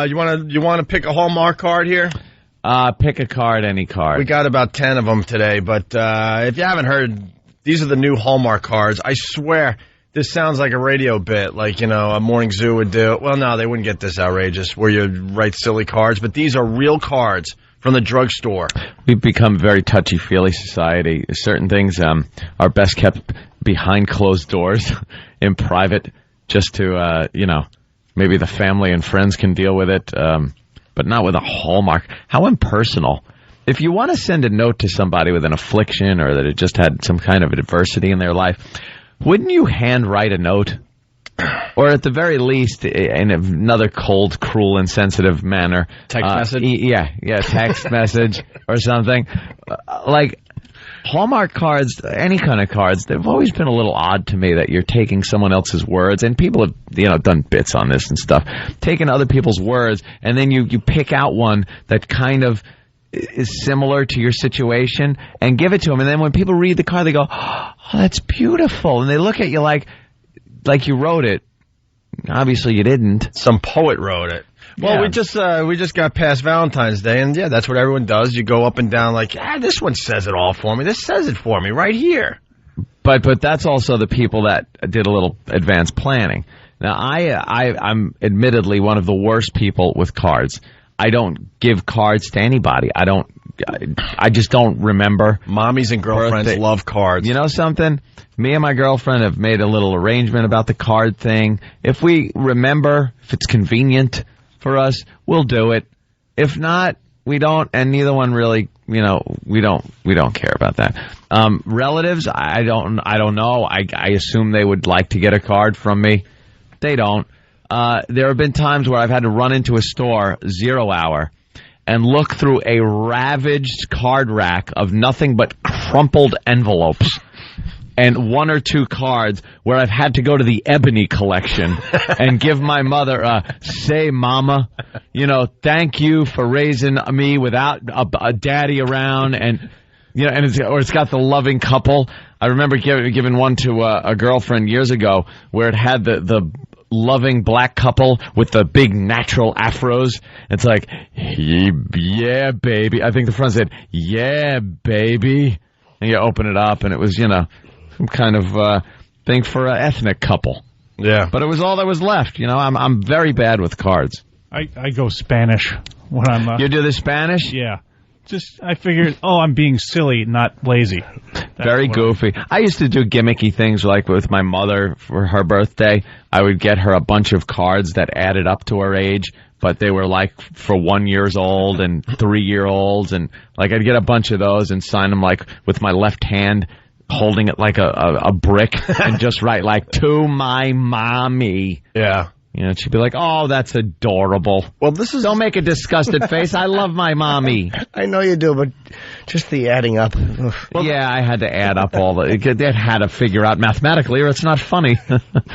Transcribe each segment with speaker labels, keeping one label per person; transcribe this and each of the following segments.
Speaker 1: You want to pick a Hallmark card here?
Speaker 2: Pick a card, any card.
Speaker 1: We got about 10 of them today, but if you haven't heard, these are the new Hallmark cards. I swear, this sounds like a radio bit, like, a Morning Zoo would do. Well, no, they wouldn't get this outrageous, where you write silly cards, but these are real cards from the drugstore. We've become a very touchy-feely society. Certain things are best kept behind closed doors in private, just to, maybe the family and friends can deal with it, but not with a Hallmark. How impersonal. If you want to send a note to somebody with an affliction or that it just had some kind of adversity in their life, wouldn't you handwrite a note? Or at the very least, in another cold, cruel, insensitive manner. Text message?
Speaker 2: Text message or something. Like, Hallmark cards, any kind of cards, they've always been a little odd to me that you're taking someone else's words, and people have, done bits on this and stuff, taking other people's words, and then you pick out one that kind of is similar to your situation and give it to them. And then when people read the card, they go, oh, that's beautiful. And they look at you like you wrote it. Obviously you didn't. Some poet wrote it. Well,
Speaker 1: yeah. we just got past Valentine's Day, and yeah, that's what everyone does. You go up and down like, this one says it all for me. This says it for me right here.
Speaker 2: But that's also the people that did a little advanced planning. Now, I'm admittedly one of the worst people with cards. I don't give cards to anybody. I just don't remember.
Speaker 1: Mommies and girlfriends love cards.
Speaker 2: You know something? Me and my girlfriend have made a little arrangement about the card thing. If we remember, if it's convenient for us, we'll do it. If not, we don't, and neither one really, we don't care about that. Relatives, I don't know. I assume they would like to get a card from me. They don't. There have been times where I've had to run into a store, 0 hour, and look through a ravaged card rack of nothing but crumpled envelopes and 1 or 2 cards where I've had to go to the Ebony collection and give my mother say, Mama, thank you for raising me without a daddy around, and it's got the loving couple. I remember giving one to a girlfriend years ago where it had the loving black couple with the big natural afros. It's like, yeah, baby. I think the front said, yeah, baby. And you open it up, and it was, some kind of thing for an ethnic couple.
Speaker 1: Yeah.
Speaker 2: But it was all that was left. I'm very bad with cards.
Speaker 3: I go Spanish when I'm...
Speaker 2: You do the Spanish?
Speaker 3: Yeah. I figured, I'm being silly, not lazy.
Speaker 2: Very goofy. I used to do gimmicky things like with my mother for her birthday. I would get her a bunch of cards that added up to her age, but they were like for 1 year old and 3-year-olds. And like I'd get a bunch of those and sign them like with my left hand, holding it like a brick and just write like, to my mommy.
Speaker 1: Yeah.
Speaker 2: She'd be like, oh, that's adorable.
Speaker 1: Well,
Speaker 2: Don't make a disgusted face. I love my mommy.
Speaker 4: I know you do, but just the adding up.
Speaker 2: Well, yeah, I had to add up all the... They had to figure out mathematically, or it's not funny.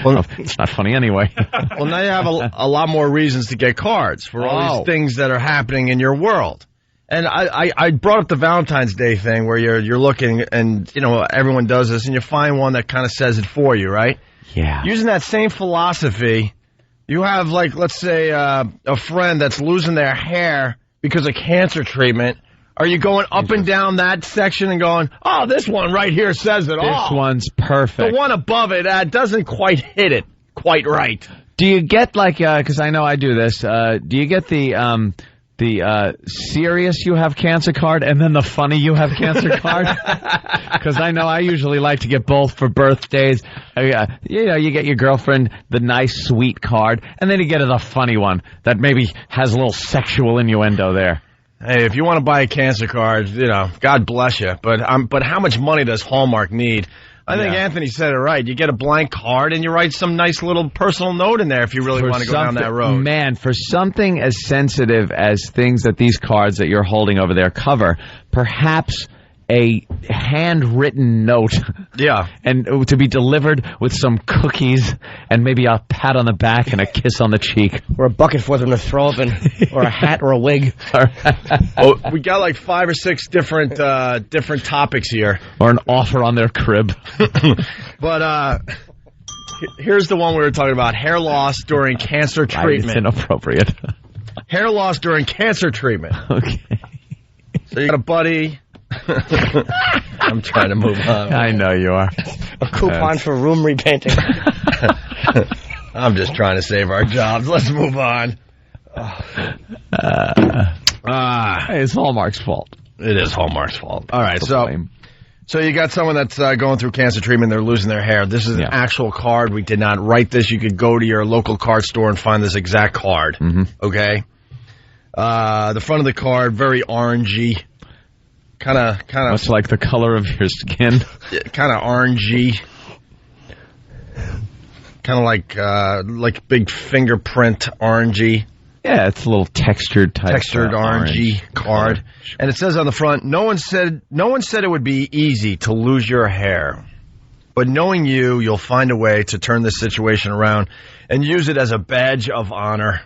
Speaker 2: Well, it's not funny anyway.
Speaker 1: Well, now you have a lot more reasons to get cards for all these things that are happening in your world. And I brought up the Valentine's Day thing where you're looking and, everyone does this, and you find one that kind of says it for you, right?
Speaker 2: Yeah.
Speaker 1: Using that same philosophy... You have, like, let's say, a friend that's losing their hair because of cancer treatment. Are you going up and down that section and going, oh, this one right here says it all?
Speaker 2: This one's perfect.
Speaker 1: The one above it doesn't quite hit it quite right.
Speaker 2: Do you get, like, because I know I do this, do you get the serious you have cancer card and then the funny you have cancer card? Because I know I usually like to get both for birthdays. You get your girlfriend the nice, sweet card, and then you get the funny one that maybe has a little sexual innuendo there.
Speaker 1: Hey, if you want to buy a cancer card, God bless you. But how much money does Hallmark need? I think Anthony said it right. You get a blank card and you write some nice little personal note in there if you really want to go down that road.
Speaker 2: Man, for something as sensitive as things that these cards that you're holding over there cover, perhaps a handwritten note.
Speaker 1: Yeah.
Speaker 2: And to be delivered with some cookies and maybe a pat on the back and a kiss on the cheek.
Speaker 4: Or a bucket for them to throw up in, or a hat or a wig.
Speaker 1: Well, we got like 5 or 6 different topics here.
Speaker 2: Or an offer on their crib.
Speaker 1: But Here's the one we were talking about: hair loss during cancer
Speaker 2: It's
Speaker 1: treatment.
Speaker 2: inappropriate.
Speaker 1: Hair loss during cancer treatment.
Speaker 2: Okay.
Speaker 1: So you got a buddy. I'm trying to move on.
Speaker 2: I know you are.
Speaker 4: A coupon for room repainting.
Speaker 1: I'm just trying to save our jobs. Let's move on.
Speaker 2: Hey, it's Hallmark's fault.
Speaker 1: It is Hallmark's fault. All right,
Speaker 2: To
Speaker 1: so
Speaker 2: blame.
Speaker 1: you got someone that's going through cancer treatment. They're losing their hair. This is an actual card. We did not write this. You could go to your local card store and find this exact card.
Speaker 2: Mm-hmm.
Speaker 1: Okay. The front of the card, very orangey. Kind of.
Speaker 2: Much like the color of your skin.
Speaker 1: Kind of orangey. Kind of like big fingerprint orangey.
Speaker 2: Yeah, it's a little textured type.
Speaker 1: Textured orangey card. And it says on the front, no one said it would be easy to lose your hair. But knowing you'll find a way to turn this situation around and use it as a badge of honor.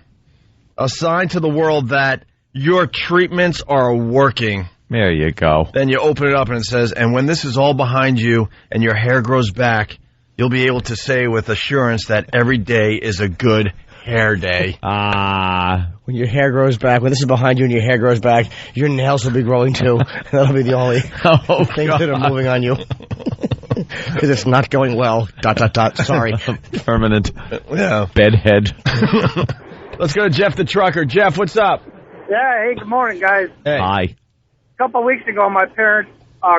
Speaker 1: A sign to the world that your treatments are working.
Speaker 2: There you go.
Speaker 1: Then you open it up and it says, and when this is all behind you and your hair grows back, you'll be able to say with assurance that every day is a good hair day.
Speaker 4: When your hair grows back, when this is behind you and your hair grows back, your nails will be growing too. That'll be the only things that are moving on you. Because it's not going well. ... Sorry.
Speaker 2: Permanent
Speaker 1: Yeah.
Speaker 2: bedhead.
Speaker 1: Let's go to Jeff the trucker. Jeff, what's up?
Speaker 5: Yeah, hey, good morning, guys.
Speaker 1: Hey.
Speaker 2: Hi.
Speaker 5: A couple of weeks ago, my parents'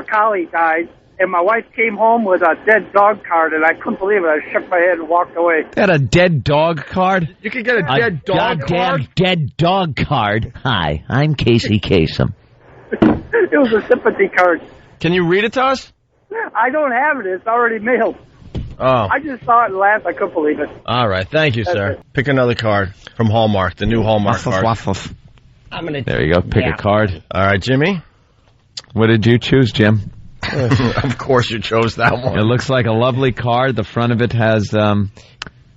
Speaker 5: collie died, and my wife came home with a dead dog card, and I couldn't believe it. I shook my head and walked away.
Speaker 2: Got a dead dog card?
Speaker 1: You could get a dead dog card?
Speaker 2: dead dog card. Hi, I'm Casey Kasem.
Speaker 5: It was a sympathy card.
Speaker 1: Can you read it to us?
Speaker 5: I don't have it. It's already mailed.
Speaker 1: Oh.
Speaker 5: I just saw it and laughed. I couldn't believe it.
Speaker 1: All right. Thank you, sir. Pick another card from Hallmark, the new Hallmark card.
Speaker 2: There you go. Pick a card.
Speaker 1: All right, Jimmy.
Speaker 2: What did you choose, Jim?
Speaker 1: Of course you chose that one.
Speaker 2: It looks like a lovely card. The front of it has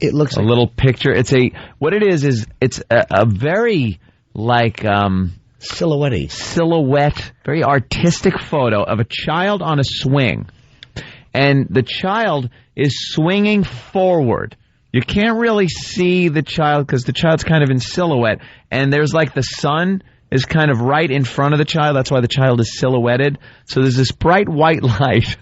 Speaker 4: It looks
Speaker 2: a little picture. It's it's a very silhouette, very artistic photo of a child on a swing. And the child is swinging forward. You can't really see the child because the child's kind of in silhouette. And there's the sun is kind of right in front of the child. That's why the child is silhouetted. So there's this bright white light.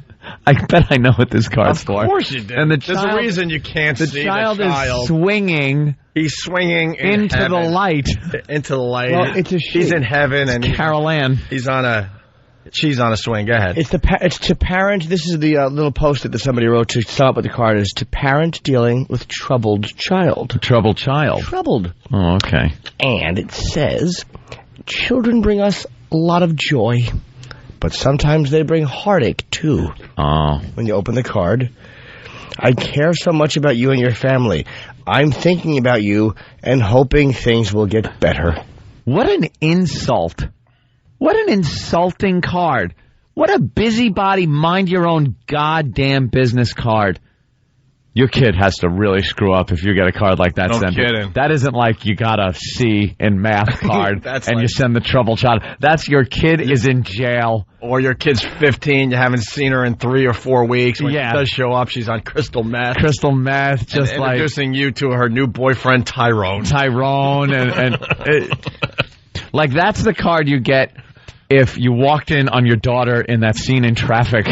Speaker 2: I bet I know what this card's for.
Speaker 1: Of course you did.
Speaker 2: And
Speaker 1: There's a reason you can't see the child.
Speaker 2: Is swinging.
Speaker 1: He's swinging
Speaker 2: into
Speaker 1: heaven.
Speaker 2: the light.
Speaker 1: Into the light.
Speaker 4: Well, it's a
Speaker 1: He's in heaven, and
Speaker 2: Carol Ann.
Speaker 1: she's on a swing. Go ahead.
Speaker 4: It's to parent. This is the little post-it that somebody wrote to sum up with the card. Is to parent dealing with troubled child.
Speaker 2: Troubled child.
Speaker 4: Troubled.
Speaker 2: Oh, okay.
Speaker 4: And it says, children bring us a lot of joy, but sometimes they bring heartache too.
Speaker 2: Oh.
Speaker 4: When you open the card, I care so much about you and your family. I'm thinking about you and hoping things will get better.
Speaker 2: What an insult. What an insulting card. What a busybody, mind your own goddamn business card. Your kid has to really screw up if you get a card like that
Speaker 1: No
Speaker 2: sent.
Speaker 1: kidding.
Speaker 2: That isn't like you got a C in math card and you send the trouble child. That's your kid is in jail.
Speaker 1: Or your kid's 15, you haven't seen her in 3 or 4 weeks. When she
Speaker 2: Yeah.
Speaker 1: does show up, she's on crystal meth.
Speaker 2: Crystal meth, just
Speaker 1: and
Speaker 2: like
Speaker 1: introducing you to her new boyfriend, Tyrone.
Speaker 2: Tyrone. Like that's the card you get if you walked in on your daughter in that scene in Traffic.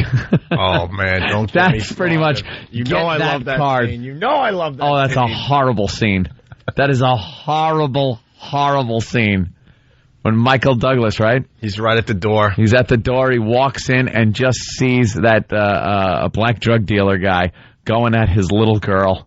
Speaker 1: Oh, man, don't get me
Speaker 2: That's pretty much.
Speaker 1: started. You
Speaker 2: get
Speaker 1: know I love that
Speaker 2: card.
Speaker 1: scene. You know I love that
Speaker 2: Oh, that's a
Speaker 1: scene.
Speaker 2: horrible scene. That is a horrible, horrible scene. When Michael Douglas, right?
Speaker 1: He's right at the door.
Speaker 2: He's at the door. He walks in and just sees that a black drug dealer guy going at his little girl.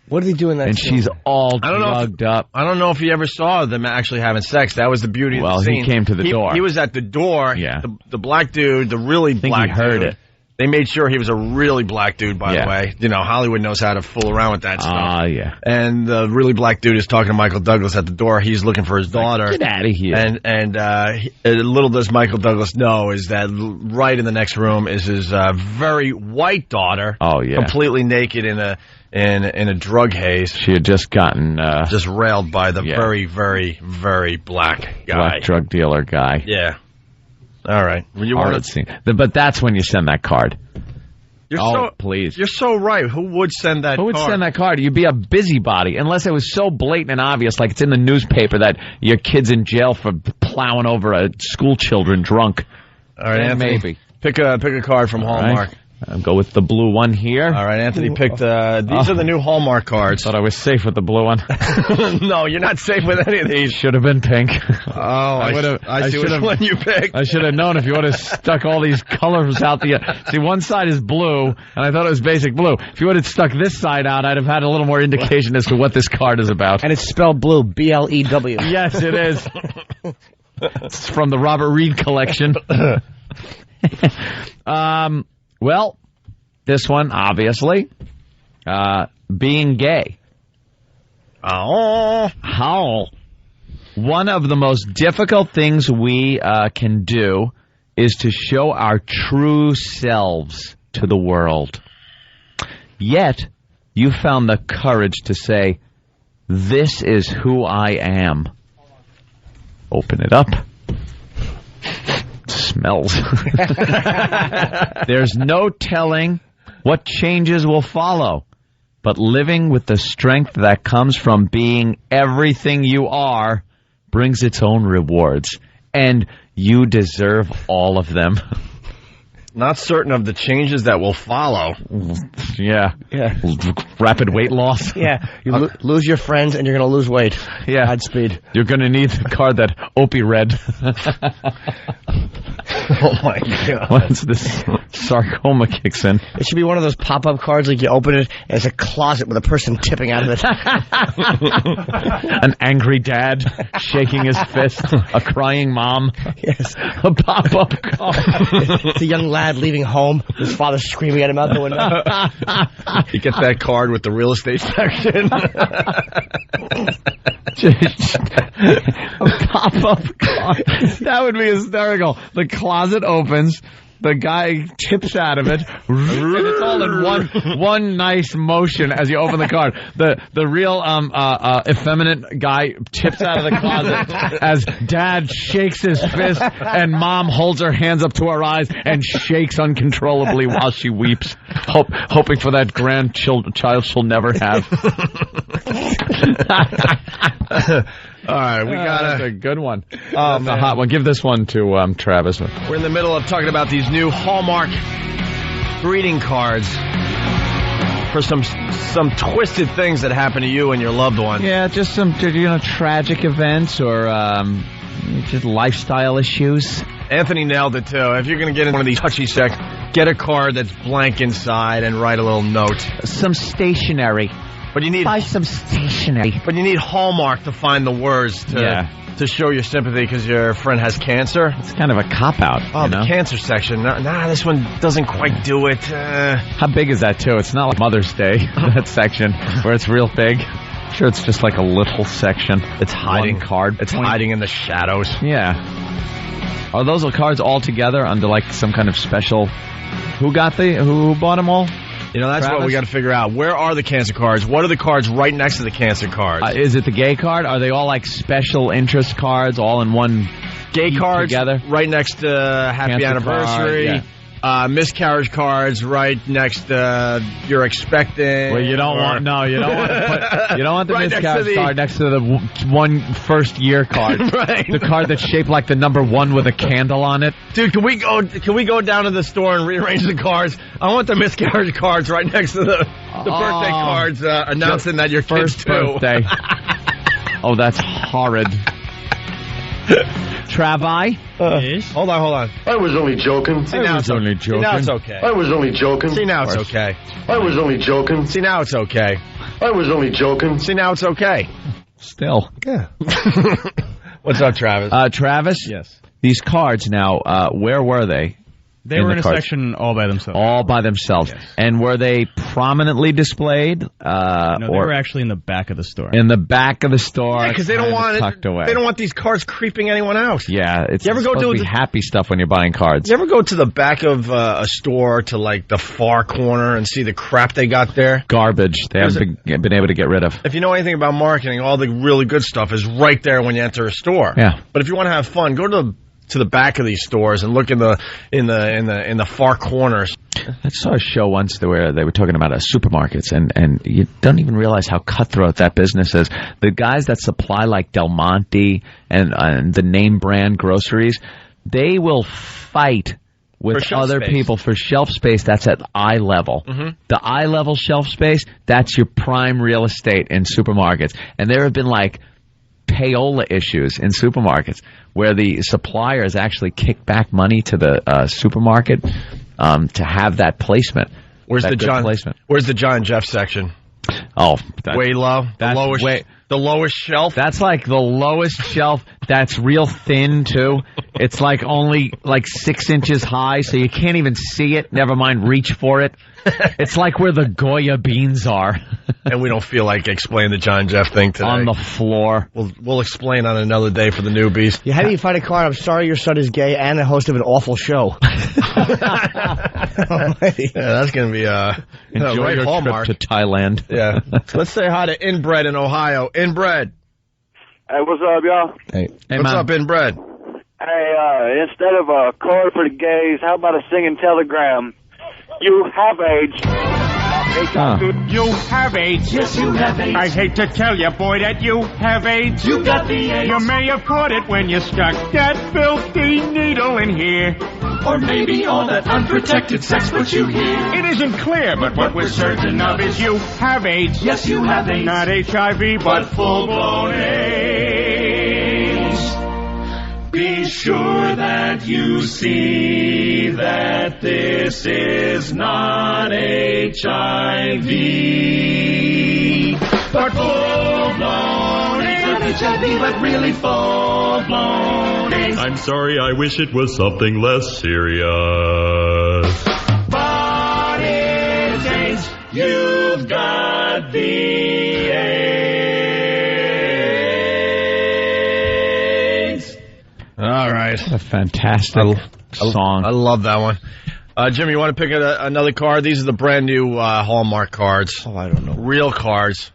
Speaker 4: What did he do in that
Speaker 2: And
Speaker 4: scene?
Speaker 2: she's all
Speaker 1: I don't know
Speaker 2: drugged up.
Speaker 1: I don't know if he ever saw them actually having sex. That was the beauty of the
Speaker 2: Well,
Speaker 1: scene.
Speaker 2: he came to the door.
Speaker 1: He was at the door.
Speaker 2: Yeah.
Speaker 1: The black dude, the really
Speaker 2: think
Speaker 1: black
Speaker 2: he heard
Speaker 1: dude.
Speaker 2: it.
Speaker 1: They made sure he was a really black dude, by
Speaker 2: Yeah.
Speaker 1: the way. You know, Hollywood knows how to fool around with that stuff.
Speaker 2: Ah, yeah.
Speaker 1: And the really black dude is talking to Michael Douglas at the door. He's looking for his daughter.
Speaker 2: Get out of here.
Speaker 1: And little does Michael Douglas know is that right in the next room is his very white daughter.
Speaker 2: Oh, yeah.
Speaker 1: Completely naked in a drug haze.
Speaker 2: She had just gotten
Speaker 1: Just railed by the
Speaker 2: Yeah.
Speaker 1: very, very, very black guy.
Speaker 2: black drug dealer guy.
Speaker 1: Yeah. All right. Well, you
Speaker 2: Horrid
Speaker 1: want
Speaker 2: scene. But that's when you send that card. Please.
Speaker 1: You're so right. Who would send that card?
Speaker 2: Who would send that card? You'd be a busybody, unless it was so blatant and obvious, like it's in the newspaper that your kid's in jail for plowing over school children drunk.
Speaker 1: All right, Anthony.
Speaker 2: Maybe.
Speaker 1: Pick a card from Hallmark.
Speaker 2: Right. I'll go with the blue one here.
Speaker 1: All right, Anthony picked these are the new Hallmark cards.
Speaker 2: Thought I was safe with the blue one.
Speaker 1: No, you're not safe with any of these.
Speaker 2: Should have been pink.
Speaker 1: Oh, I see which one you picked.
Speaker 2: I should have known if you would have stuck all these colors out the... See, one side is blue, and I thought it was basic blue. If you would have stuck this side out, I'd have had a little more indication as to what this card is about.
Speaker 4: And it's spelled blue, B-L-E-W.
Speaker 2: Yes, it is. It's from the Robert Reed collection. Well, this one, obviously, being gay.
Speaker 1: Oh.
Speaker 2: How? One of the most difficult things we can do is to show our true selves to the world. Yet, you found the courage to say, this is who I am. Open it up. Smells. There's no telling what changes will follow, but living with the strength that comes from being everything you are brings its own rewards, and you deserve all of them.
Speaker 1: Not certain of the changes that will follow.
Speaker 2: Yeah. Rapid weight loss.
Speaker 4: Yeah. You lose your friends and you're going to lose weight.
Speaker 2: Yeah.
Speaker 4: Godspeed.
Speaker 2: You're going to need the card that Opie read.
Speaker 1: Oh, my God.
Speaker 2: Once this sarcoma kicks in.
Speaker 4: It should be one of those pop-up cards, like you open it, and it's a closet with a person tipping out of it.
Speaker 2: An angry dad shaking his fist. A crying mom.
Speaker 4: Yes.
Speaker 2: A pop-up card.
Speaker 4: It's a young lad leaving home, his father screaming at him out the window.
Speaker 1: You get that card with the real estate section.
Speaker 2: A pop-up card. That would be hysterical. The closet opens, the guy tips out of it, and it's all in one nice motion as you open the card. The real effeminate guy tips out of the closet as dad shakes his fist and mom holds her hands up to her eyes and shakes uncontrollably while she weeps, hoping for that grandchild she'll never have.
Speaker 1: All right, we got
Speaker 2: that's a good one.
Speaker 1: That's
Speaker 2: a hot one. Give this one to Travis.
Speaker 1: We're in the middle of talking about these new Hallmark greeting cards for some twisted things that happen to you and your loved one.
Speaker 2: Yeah, just some tragic events or just lifestyle issues.
Speaker 1: Anthony nailed it too. If you're going to get in one of these touchy sects, get a card that's blank inside and write a little note.
Speaker 2: Some stationery.
Speaker 1: But you need
Speaker 2: buy some stationery.
Speaker 1: But you need Hallmark to find the words to show your sympathy because your friend has cancer.
Speaker 2: It's kind of a cop-out.
Speaker 1: Oh, the cancer section. Nah, this one doesn't quite do it.
Speaker 2: How big is that, too? It's not like Mother's Day, that section, where it's real big. I'm sure it's just like a little section.
Speaker 1: It's hiding.
Speaker 2: One card.
Speaker 1: It's hiding in the shadows.
Speaker 2: Yeah. Are those cards all together under like some kind of special... Who bought them all?
Speaker 1: You know, that's
Speaker 2: Travis?
Speaker 1: what we got to figure out. Where are the cancer cards? What are the cards right next to the cancer cards?
Speaker 2: Is it the gay card? Are they all like special interest cards all in one
Speaker 1: gay cards
Speaker 2: together?
Speaker 1: Right next to happy
Speaker 2: cancer
Speaker 1: anniversary.
Speaker 2: Card,
Speaker 1: miscarriage cards right next to you're expecting.
Speaker 2: Well, you don't want the
Speaker 1: right
Speaker 2: miscarriage card next to the one first year card.
Speaker 1: Right.
Speaker 2: The card that's shaped like the number 1 with a candle on it.
Speaker 1: Dude, can we go down to the store and rearrange the cards? I want the miscarriage cards right next to the birthday cards announcing that your
Speaker 2: first birthday. Oh, that's horrid. Travi?
Speaker 3: Yes.
Speaker 1: Hold on.
Speaker 6: I was only joking.
Speaker 1: See, now it's okay. See, now it's okay.
Speaker 6: I was only joking.
Speaker 1: See, now it's okay.
Speaker 6: I was only joking.
Speaker 1: See, now it's okay.
Speaker 6: I was only joking.
Speaker 1: See, now it's okay.
Speaker 2: Still.
Speaker 1: Yeah. What's up, Travis?
Speaker 2: Travis?
Speaker 3: Yes.
Speaker 2: These cards now, where were they?
Speaker 3: They were in a section all by themselves.
Speaker 2: All by themselves.
Speaker 3: Yes.
Speaker 2: And were they prominently displayed?
Speaker 3: No, they were actually in the back of the store.
Speaker 2: In the back of the store.
Speaker 1: Because they don't want
Speaker 2: tucked away.
Speaker 1: They don't want these cards creeping anyone out.
Speaker 2: Yeah, it's
Speaker 1: you ever
Speaker 2: supposed
Speaker 1: go
Speaker 2: to be happy stuff when you're buying cards.
Speaker 1: You ever go to the back of a store to like the far corner and see the crap they got there?
Speaker 2: Garbage. They haven't been able to get rid of.
Speaker 1: If you know anything about marketing, all the really good stuff is right there when you enter a store.
Speaker 2: Yeah.
Speaker 1: But if you want to have fun, go to the back of these stores and look in the far corners.
Speaker 2: I saw a show once where they were talking about supermarkets, and you don't even realize how cutthroat that business is. The guys that supply like Del Monte and the name brand groceries, they will fight with other people for shelf space that's at eye level. The eye level shelf space, that's your prime real estate in supermarkets. And there have been like payola issues in supermarkets where the suppliers actually kick back money to the supermarket to have that placement.
Speaker 1: Where's the John and Jeff section?
Speaker 2: Oh,
Speaker 1: way low.
Speaker 2: That's
Speaker 1: the lowest shelf.
Speaker 2: That's like the lowest shelf. That's real thin too. It's like only like 6 inches high, so you can't even see it. Never mind reach for it. It's like where the Goya beans are.
Speaker 1: And we don't feel like explaining the John and Jeff thing today.
Speaker 2: On the floor.
Speaker 1: We'll explain on another day for the newbies.
Speaker 4: Yeah, how do you find a card? I'm sorry your son is gay and the host of an awful show.
Speaker 1: That's going to be
Speaker 2: enjoy
Speaker 1: right
Speaker 2: your
Speaker 1: Hallmark.
Speaker 2: trip to Thailand.
Speaker 1: Yeah. Let's say hi to Inbred in Ohio. Inbred.
Speaker 7: Hey, what's up, y'all?
Speaker 2: Hey,
Speaker 1: what's up, Inbred?
Speaker 7: Hey, instead of a card for the gays, how about a singing telegram? You have AIDS.
Speaker 8: You have AIDS.
Speaker 9: Yes, you have AIDS.
Speaker 8: I hate to tell you, boy, that you have AIDS.
Speaker 9: You got the AIDS.
Speaker 8: You may have caught it when you stuck that filthy needle in here.
Speaker 9: Or maybe all that unprotected sex put you here.
Speaker 8: It isn't clear, but what we're certain of is you have AIDS.
Speaker 9: Yes, you have AIDS.
Speaker 8: Not HIV, but full-blown AIDS.
Speaker 9: Be sure that you see that this is not HIV, but full-blown AIDS. Not HIV, but really full-blown AIDS.
Speaker 10: I'm sorry, I wish it was something less serious.
Speaker 9: But it's AIDS. You've got the AIDS.
Speaker 1: All right.
Speaker 2: A fantastic song.
Speaker 1: I love that one. Jimmy, you want to pick another card? These are the brand new Hallmark cards.
Speaker 4: Oh, I don't know.
Speaker 1: Real cards.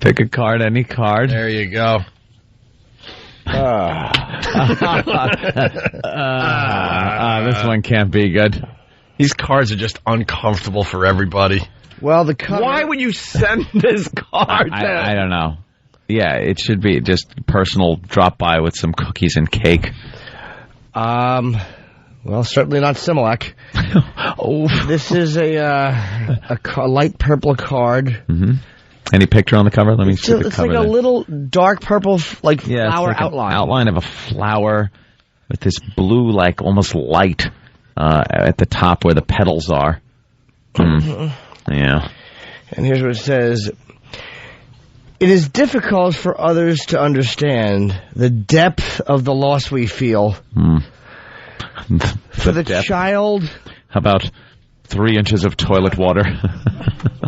Speaker 2: Pick a card, any card.
Speaker 1: There you go.
Speaker 2: This one can't be good.
Speaker 1: These cards are just uncomfortable for everybody.
Speaker 4: Well, the cover...
Speaker 1: Why would you send this card?
Speaker 2: I don't know. Yeah, it should be just personal drop by with some cookies and cake.
Speaker 4: Well, certainly not Similac. This is a light purple card.
Speaker 2: Mm-hmm. Any picture on the cover? Let me see the cover.
Speaker 4: It's like a little dark purple, flower
Speaker 2: like
Speaker 4: outline.
Speaker 2: Outline of a flower with this blue, like almost light at the top where the petals are. Yeah.
Speaker 4: And here's what it says. It is difficult for others to understand the depth of the loss we feel. For the child.
Speaker 2: How about 3 inches of toilet water?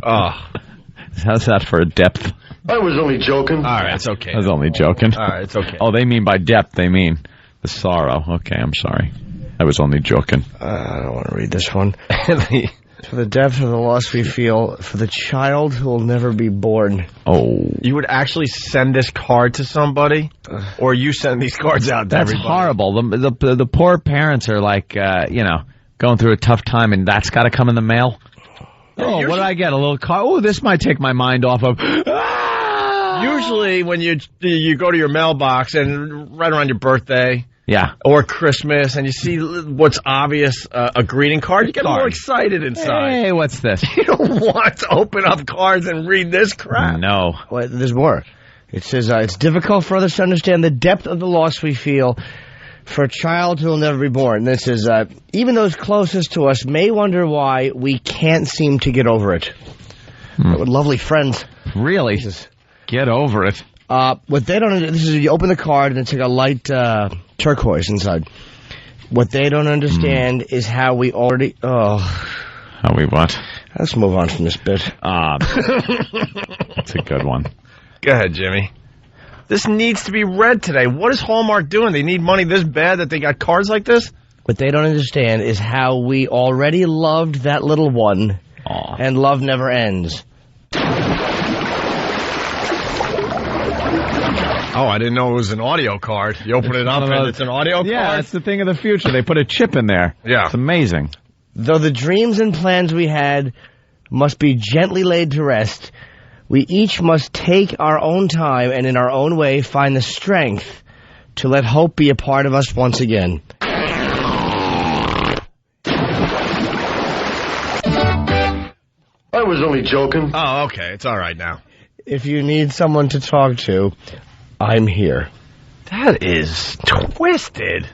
Speaker 2: How's that for a depth?
Speaker 6: I was only joking.
Speaker 1: All right, it's okay.
Speaker 2: I was only joking.
Speaker 1: All right, it's okay.
Speaker 2: Oh, they mean by depth, they mean the sorrow. Okay, I'm sorry. I was only joking.
Speaker 4: I don't want to read this one. For the depth of the loss we feel for the child who will never be born.
Speaker 1: Oh. You would actually send this card to somebody? Or you send these cards out to everybody?
Speaker 2: That's horrible. The poor parents are like, going through a tough time, and that's got to come in the mail. Oh, what did I get? A little card? Oh, this might take my mind off of...
Speaker 1: Usually when you go to your mailbox and right around your birthday...
Speaker 2: Yeah.
Speaker 1: Or Christmas, and you see what's obvious, a greeting card, you get more excited inside.
Speaker 2: Hey, what's this?
Speaker 1: You don't want to open up cards and read this crap.
Speaker 2: No.
Speaker 4: Well, there's more. It says, it's difficult for others to understand the depth of the loss we feel for a child who will never be born. This is, even those closest to us may wonder why we can't seem to get over it. Lovely friends.
Speaker 2: Really? Get over it.
Speaker 4: What they don't, this is, you open the card and it's like a light, turquoise inside. What they don't understand is how we already...
Speaker 2: How we what?
Speaker 4: Let's move on from this bit.
Speaker 2: That's a good one.
Speaker 1: Go ahead, Jimmy. This needs to be read today. What is Hallmark doing? They need money this bad that they got cards like this?
Speaker 4: What they don't understand is how we already loved that little one, and love never ends.
Speaker 1: Oh, I didn't know it was an audio card. You open it up and it's an audio card?
Speaker 2: Yeah, it's the thing of the future. They put a chip in there.
Speaker 1: Yeah.
Speaker 2: It's amazing.
Speaker 4: Though the dreams and plans we had must be gently laid to rest, we each must take our own time and in our own way find the strength to let hope be a part of us once again.
Speaker 6: I was only joking.
Speaker 1: Oh, okay. It's all right now.
Speaker 4: If you need someone to talk to, I'm here.
Speaker 1: That is twisted.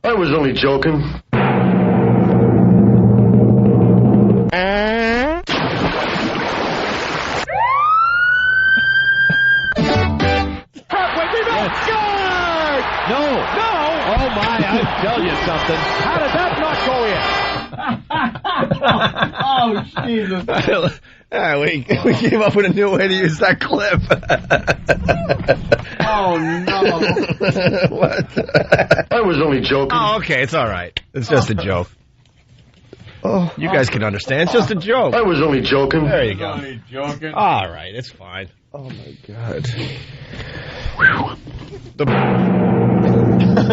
Speaker 6: I was only joking.
Speaker 2: No. Oh, my, I tell you something. How did that not go in?
Speaker 3: Oh, Jesus.
Speaker 1: We came up with a new way to use that clip.
Speaker 3: Oh, no.
Speaker 1: What?
Speaker 6: I was only joking.
Speaker 1: Oh, okay. It's all right. It's just a joke. Oh, you guys can understand. It's just a joke.
Speaker 6: I was only joking.
Speaker 1: There you go.
Speaker 3: Only joking.
Speaker 1: All right. It's fine.
Speaker 4: Oh, my God.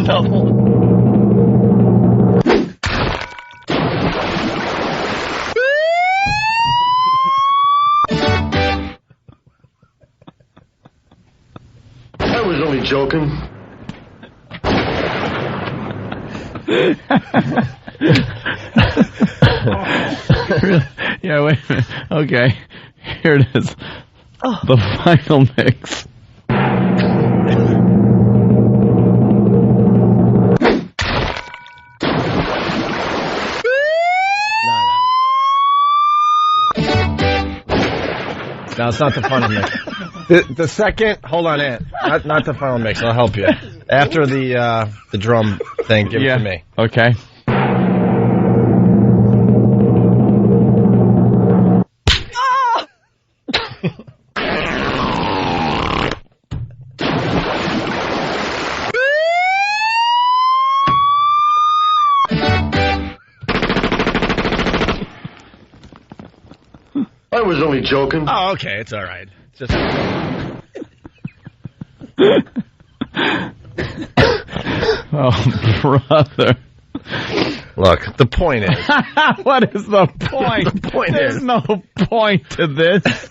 Speaker 1: No.
Speaker 6: I was only joking.
Speaker 2: Yeah, wait a minute. Okay. Here it is. The final mix.
Speaker 1: No, it's not the final mix. The second, hold on, Ant. Not the final mix. I'll help you. After the drum thing, give it to me.
Speaker 2: Okay.
Speaker 6: I was only joking.
Speaker 1: Oh, okay. It's all right. It's just.
Speaker 2: Oh, brother.
Speaker 1: Look, the point is.
Speaker 2: What is the point?
Speaker 1: The point
Speaker 2: There's
Speaker 1: is.
Speaker 2: no point to this.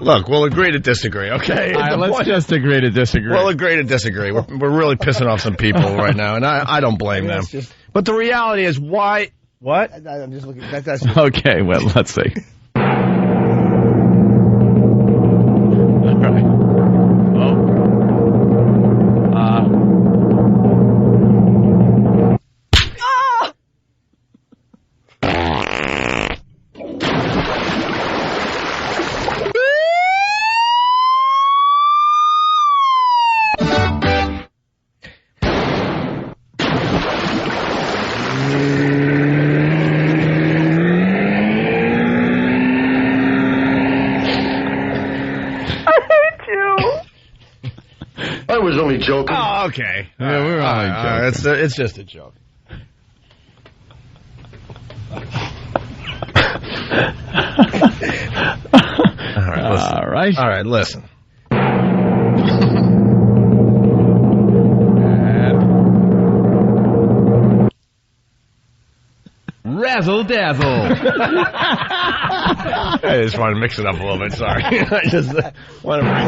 Speaker 1: Look, we'll agree to disagree, okay?
Speaker 2: All right, let's just agree to disagree.
Speaker 1: We'll agree to disagree. We're really pissing off some people right now, and I don't blame them. But the reality is, why? What?
Speaker 4: I'm just looking. That's
Speaker 2: Okay, well, let's see. All right.
Speaker 6: I was only joking.
Speaker 1: Oh, okay.
Speaker 2: Yeah, we're only joking.
Speaker 1: It's just a joke. All right, listen.
Speaker 2: Razzle dazzle.
Speaker 1: I just want to mix it up a little bit. Sorry. I just want to bring.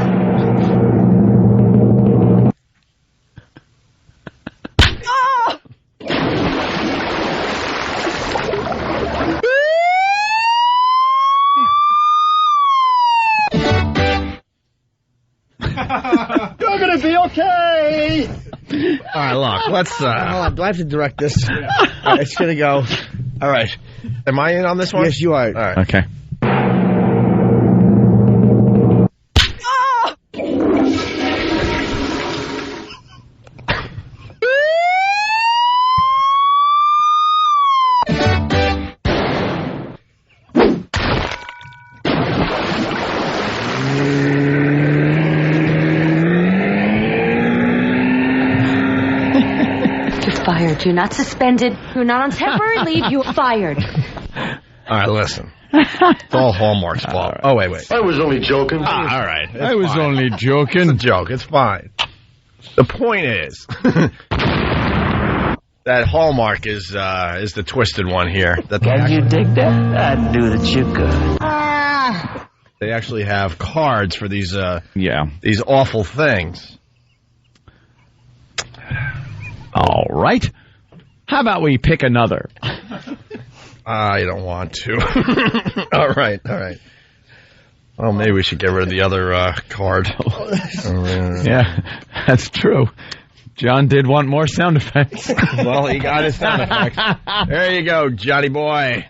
Speaker 4: You're gonna be okay.
Speaker 1: All right, look. Let's.
Speaker 4: Hold on, do I have to direct this? All right, it's gonna go. All right.
Speaker 1: Am I in on this one?
Speaker 4: Yes, you are.
Speaker 1: All right.
Speaker 2: Okay.
Speaker 11: You're fired. You're not suspended. You're not on temporary leave. You're fired.
Speaker 1: All right, listen. It's all Hallmark's fault.
Speaker 2: Right.
Speaker 1: Oh, wait.
Speaker 6: I was only joking.
Speaker 1: All right.
Speaker 2: I was only joking.
Speaker 1: It's a joke. It's fine. The point is that Hallmark is the twisted one here. That
Speaker 11: Can you dig that? I knew that you could.
Speaker 1: they actually have cards for these these awful things.
Speaker 2: All right. How about we pick another?
Speaker 1: I don't want to. All right. Well, maybe we should get rid of the other card.
Speaker 2: Yeah, that's true. John did want more sound effects.
Speaker 1: Well, he got his sound effects. There you go, Johnny boy.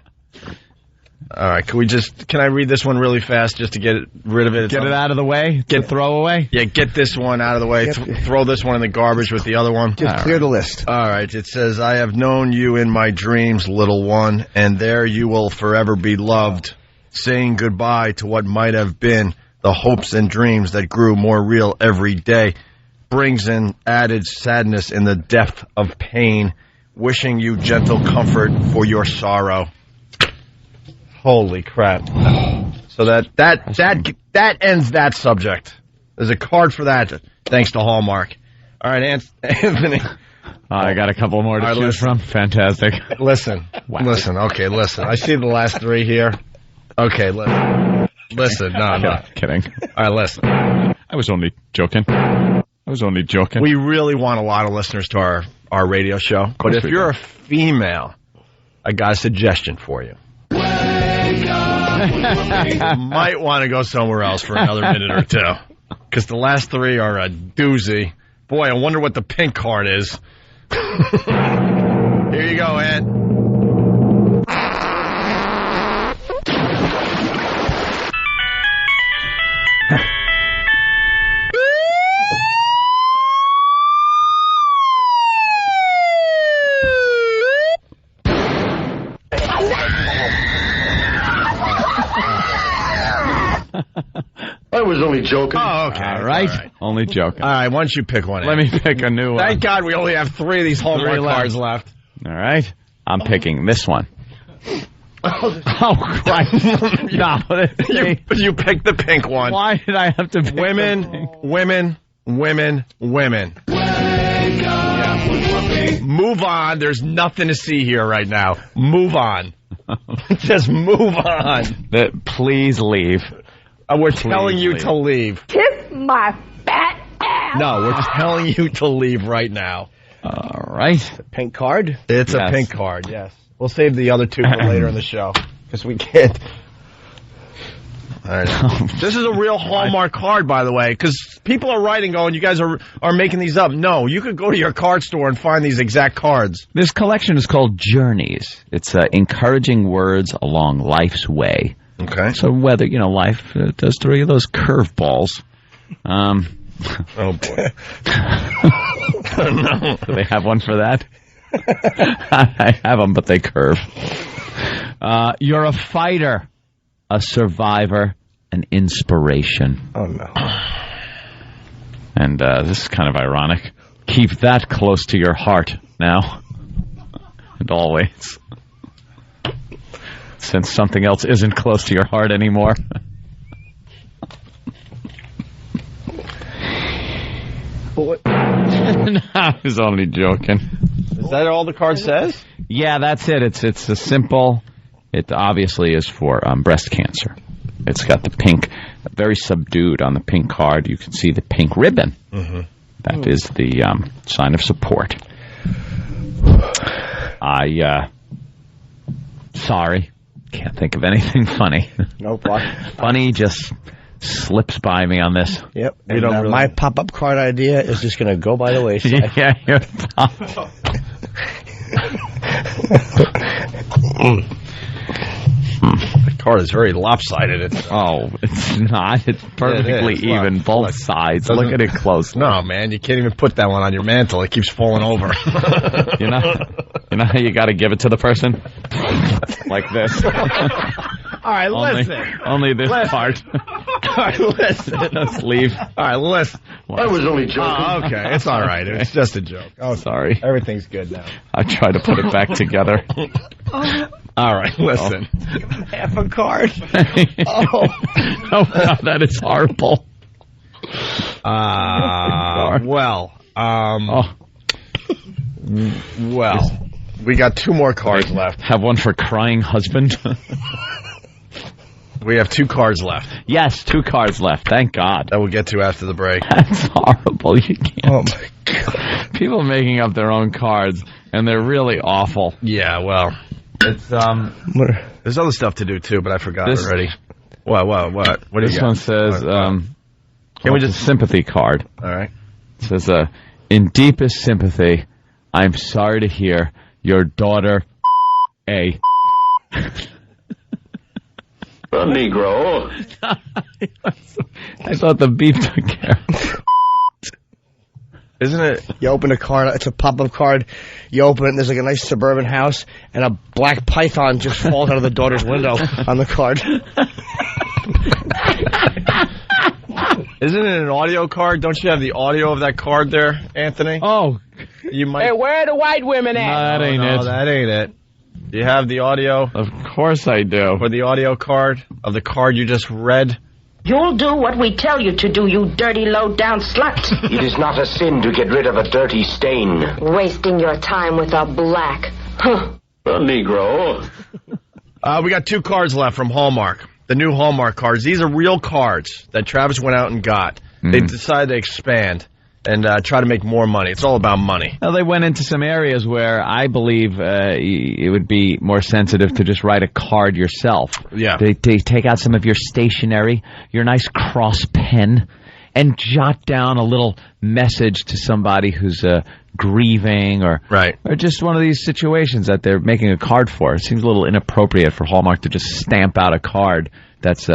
Speaker 1: All right, can I read this one really fast just to get rid of it?
Speaker 2: Get it out of the way? Get throw away?
Speaker 1: Yeah, get this one out of the way. Throw this one in the garbage with the other one.
Speaker 4: Just clear the list.
Speaker 1: All right, it says, I have known you in my dreams, little one, and there you will forever be loved, saying goodbye to what might have been, the hopes and dreams that grew more real every day, brings in added sadness in the depth of pain, wishing you gentle comfort for your sorrow. Holy crap. So that ends that subject. There's a card for that, thanks to Hallmark. All right, Anthony.
Speaker 2: I got a couple more to choose from. Fantastic.
Speaker 1: Listen. Okay, listen. I see the last three here. Okay, listen. No.
Speaker 2: Kidding.
Speaker 1: All right, listen.
Speaker 2: I was only joking.
Speaker 1: We really want a lot of listeners to our radio show. But if you're a female, I got a suggestion for you. Might want to go somewhere else for another minute or two. Because the last three are a doozy. Boy, I wonder what the pink card is. Here you go, Ant.
Speaker 6: I was only joking.
Speaker 1: Oh, okay.
Speaker 2: All right. Only joking.
Speaker 1: All right, why don't you pick one?
Speaker 2: Let me pick a new one.
Speaker 1: Thank God we only have three of these Hallmark cards left.
Speaker 2: All right. I'm picking this one. Oh, Christ. No.
Speaker 1: You picked the pink one.
Speaker 2: Why did I have to pick
Speaker 1: Women. Yeah. Move on. There's nothing to see here right now. Move on. Just move on.
Speaker 2: Please leave.
Speaker 1: We're telling you to leave.
Speaker 12: Kiss my fat ass.
Speaker 1: No, we're telling you to leave right now.
Speaker 2: All right.
Speaker 4: Pink card?
Speaker 1: It's a pink card, yes. We'll save the other two for later in the show because we can't. All right. This is a real Hallmark card, by the way, because people are writing going, you guys are making these up. No, you could go to your card store and find these exact cards.
Speaker 2: This collection is called Journeys. It's encouraging words along life's way.
Speaker 1: Okay.
Speaker 2: So whether, life does three of those curveballs.
Speaker 1: Oh, boy.
Speaker 2: No. Do they have one for that? I have them, but they curve. You're a fighter, a survivor, an inspiration.
Speaker 4: Oh, no.
Speaker 2: And this is kind of ironic. Keep that close to your heart now. And always. Since something else isn't close to your heart anymore. I was only joking.
Speaker 1: Is that all the card says?
Speaker 2: Yeah, that's it. It's a simple. It obviously is for breast cancer. It's got the pink, very subdued on the pink card. You can see the pink ribbon. Mm-hmm. That is the sign of support. Sorry. Can't think of anything funny.
Speaker 4: Nope.
Speaker 2: Funny just slips by me on this.
Speaker 4: Yep. And, my pop-up card idea is just going to go by the wayside.
Speaker 2: Yeah, your
Speaker 1: The card is very lopsided.
Speaker 2: It's not. It's perfectly even, both sides. Look at it close.
Speaker 1: No, man, you can't even put that one on your mantle. It keeps falling over.
Speaker 2: You know how you got to give it to the person? Like this.
Speaker 1: All right, listen.
Speaker 2: Only this part.
Speaker 1: All right, listen.
Speaker 2: Let's leave.
Speaker 1: All right, listen.
Speaker 6: I was only joking.
Speaker 1: Oh, okay. It's all right. It's just a joke.
Speaker 2: Oh, sorry.
Speaker 1: Everything's good now.
Speaker 2: I try to put it back together.
Speaker 1: All right, listen.
Speaker 4: Half a card.
Speaker 2: Oh, God, that is horrible.
Speaker 1: Well, we got 2 more cards left.
Speaker 2: Have one for crying husband.
Speaker 1: We have 2 cards left.
Speaker 2: Yes, 2 cards left. Thank God.
Speaker 1: That we'll get to after the break.
Speaker 2: That's horrible. You can't.
Speaker 4: Oh, my God.
Speaker 2: People making up their own cards, and they're really awful.
Speaker 1: Yeah, well, it's there's other stuff to do too, but I forgot already. What? What do you
Speaker 2: This
Speaker 1: got?
Speaker 2: one says,
Speaker 1: can we just
Speaker 2: sympathy card.
Speaker 1: All right.
Speaker 2: It says, in deepest sympathy, I'm sorry to hear your daughter, A.
Speaker 6: A Negro.
Speaker 2: I thought the beep took care.
Speaker 1: Isn't it?
Speaker 4: You open a card, it's a pop-up card. You open it, and there's like a nice suburban house, and a black python just falls out of the daughter's window on the card.
Speaker 1: Isn't it an audio card? Don't you have the audio of that card there, Anthony?
Speaker 2: Oh.
Speaker 1: You might.
Speaker 12: Hey, where are the white women at?
Speaker 2: No, that ain't it.
Speaker 1: That ain't it. Do you have the audio?
Speaker 2: Of course I do.
Speaker 1: For the audio card of the card you just read?
Speaker 13: You'll do what we tell you to do, you dirty, low-down slut.
Speaker 6: It is not a sin to get rid of a dirty stain.
Speaker 13: Wasting your time with a black. Huh.
Speaker 6: A Negro.
Speaker 1: We got 2 cards left from Hallmark. The new Hallmark cards. These are real cards that Travis went out and got. They decided to expand and try to make more money. It's all about money.
Speaker 2: Well, they went into some areas where I believe it would be more sensitive to just write a card yourself.
Speaker 1: Yeah.
Speaker 2: They take out some of your stationery, your nice cross pen, and jot down a little message to somebody who's grieving or just one of these situations that they're making a card for. It seems a little inappropriate for Hallmark to just stamp out a card that's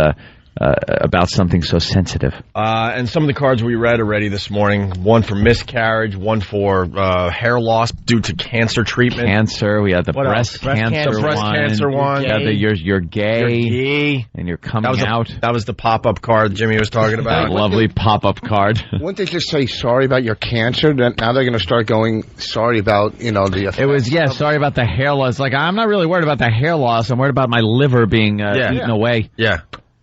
Speaker 2: about something so sensitive.
Speaker 1: And some of the cards we read already this morning, one for miscarriage, one for hair loss due to cancer treatment.
Speaker 2: Cancer, we had the breast cancer one.
Speaker 1: Yeah,
Speaker 2: you're gay. And you're coming out.
Speaker 1: That was the pop-up card Jimmy was talking about.
Speaker 2: Lovely pop-up card.
Speaker 14: Wouldn't they just say sorry about your cancer? Now they're going to start going sorry about, the effects.
Speaker 2: It was, sorry about the hair loss. Like, I'm not really worried about the hair loss. I'm worried about my liver being eaten away.
Speaker 1: Yeah.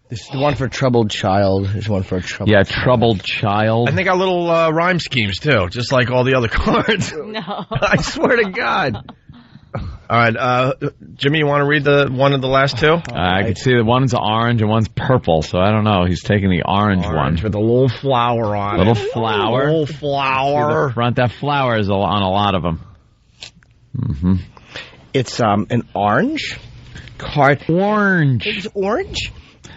Speaker 4: This is the one for troubled child. There's one for a troubled child.
Speaker 2: Troubled child.
Speaker 1: And they got little rhyme schemes, too, just like all the other cards.
Speaker 12: No.
Speaker 1: I swear to God. All right, Jimmy, you want to read one of the last 2?
Speaker 2: I can see that one's orange and one's purple, so I don't know. He's taking the orange one.
Speaker 1: With a little flower on
Speaker 2: it. Little flower.
Speaker 1: Little flower.
Speaker 2: See the front, that flower is on a lot of them. Mm-hmm.
Speaker 4: It's an orange card.
Speaker 2: Orange.
Speaker 4: It's orange.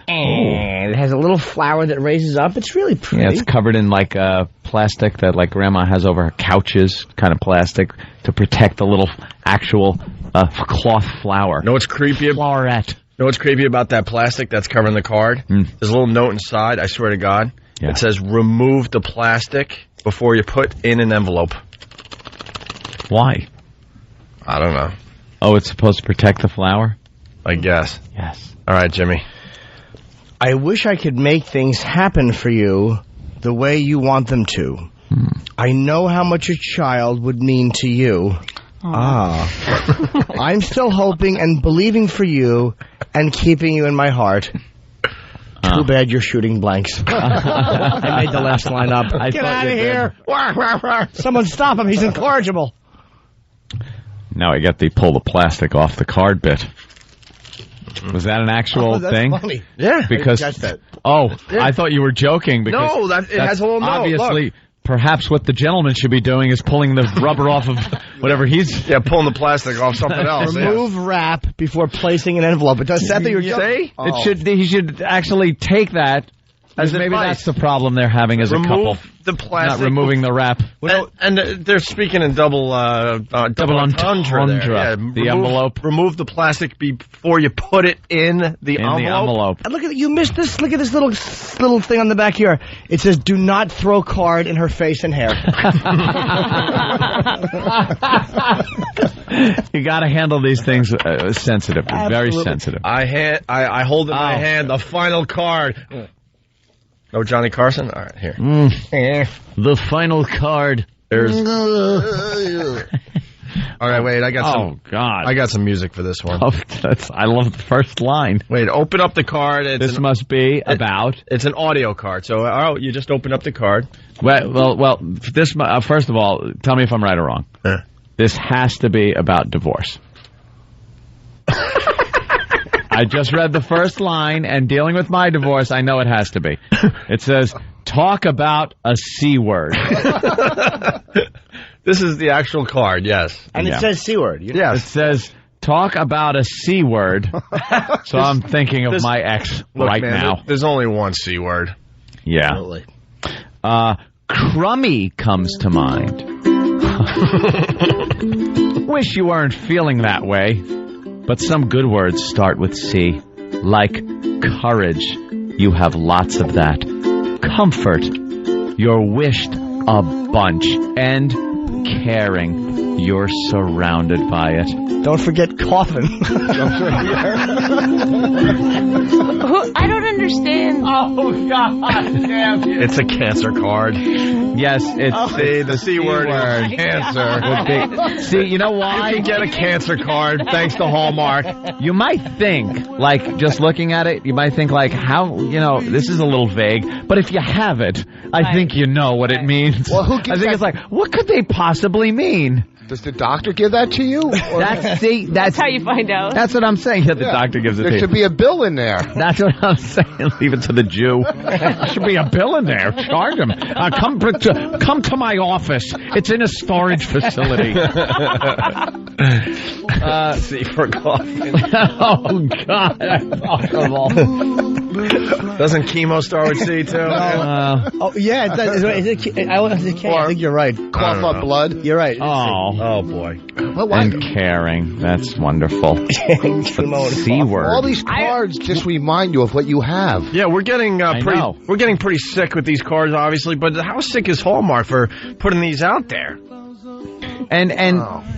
Speaker 4: And it has a little flower that raises up. It's really pretty.
Speaker 2: Yeah, it's covered in like plastic that like Grandma has over her couches, kind of plastic, to protect the little actual cloth flower.
Speaker 1: Know what's creepy?
Speaker 2: Flowerette.
Speaker 1: Know what's creepy about that plastic that's covering the card? There's a little note inside, I swear to God. Yeah. It says, remove the plastic before you put in an envelope.
Speaker 2: Why?
Speaker 1: I don't know.
Speaker 2: Oh, it's supposed to protect the flower?
Speaker 1: I guess.
Speaker 2: Yes.
Speaker 1: All right, Jimmy.
Speaker 4: I wish I could make things happen for you the way you want them to. I know how much a child would mean to you. I'm still hoping and believing for you and keeping you in my heart. Too bad you're shooting blanks. I made the last line up. Get out of here. Someone stop him. He's incorrigible.
Speaker 2: Now I get the pull the plastic off the card bit. Was that an actual thing?
Speaker 4: Funny.
Speaker 1: Yeah.
Speaker 2: Because
Speaker 4: that.
Speaker 2: I thought you were joking. Because
Speaker 1: no, it has a little note.
Speaker 2: Obviously,
Speaker 1: look.
Speaker 2: Perhaps what the gentleman should be doing is pulling the rubber off of whatever he's...
Speaker 1: Yeah, pulling the plastic off something else.
Speaker 4: Remove wrap before placing an envelope. It does that that you're
Speaker 1: say?
Speaker 2: He should actually take that. As maybe that's the problem they're having as a couple.
Speaker 1: The plastic.
Speaker 2: Not removing the wrap.
Speaker 1: And they're speaking in double entendre there. Yeah,
Speaker 2: the envelope.
Speaker 1: Remove the plastic before you put it in the envelope.
Speaker 4: And look at you missed this. Look at this little thing on the back here. It says, "Do not throw card in her face and hair."
Speaker 2: You got to handle these things sensitive. Very sensitive.
Speaker 1: I hold in my hand the final card. No Johnny Carson? All right, here.
Speaker 2: The final card.
Speaker 1: There's All right, wait. I got some.
Speaker 2: Oh God!
Speaker 1: I got some music for this one.
Speaker 2: Oh, I love the first line.
Speaker 1: Wait, open up the card.
Speaker 2: This must be about.
Speaker 1: It's an audio card. So, you just open up the card.
Speaker 2: Well. This first of all, tell me if I'm right or wrong. This has to be about divorce. I just read the first line, and dealing with my divorce, I know it has to be. It says, "Talk about a C word."
Speaker 1: This is the actual card, yes.
Speaker 4: And it says C word.
Speaker 2: Yes. It says, "Talk about a C word." So I'm thinking of my ex now.
Speaker 1: There's only one C word.
Speaker 2: Yeah.
Speaker 4: Absolutely.
Speaker 2: Crummy comes to mind. Wish you weren't feeling that way, but some good words start with C, like courage. You have lots of that. Comfort. You're wished a bunch. And caring. You're surrounded by it.
Speaker 4: Don't forget coffin.
Speaker 12: I don't understand.
Speaker 2: Oh, God damn you.
Speaker 1: It's a cancer card.
Speaker 2: Yes, it's
Speaker 1: the C word is cancer.
Speaker 2: See, you know why?
Speaker 1: You can get a cancer card thanks to Hallmark.
Speaker 2: You might think, like, just looking at it, you might think, like, how, this is a little vague. But if you have it, I think you know what it means.
Speaker 14: Well,
Speaker 2: it's like, what could they possibly mean?
Speaker 14: Does the doctor give that to you?
Speaker 12: That's how you find out.
Speaker 2: That's what I'm saying. Yeah, the doctor gives it to you.
Speaker 14: There should be a bill in there.
Speaker 2: That's what I'm saying. Leave it to the Jew. There should be a bill in there. Charge him. Come to my office. It's in a storage facility.
Speaker 1: C for coffin.
Speaker 2: Oh, God. Impossible.
Speaker 1: Doesn't chemo start with C, too?
Speaker 4: Oh, yeah, it does. Is it K? I think you're right.
Speaker 14: Cough up blood.
Speaker 4: You're right.
Speaker 1: Oh, boy.
Speaker 2: And caring. That's wonderful. C word.
Speaker 14: All these cards just remind you of what you have.
Speaker 1: Yeah, we're getting pretty sick with these cards, obviously, but how sick is Hallmark for putting these out there?
Speaker 2: And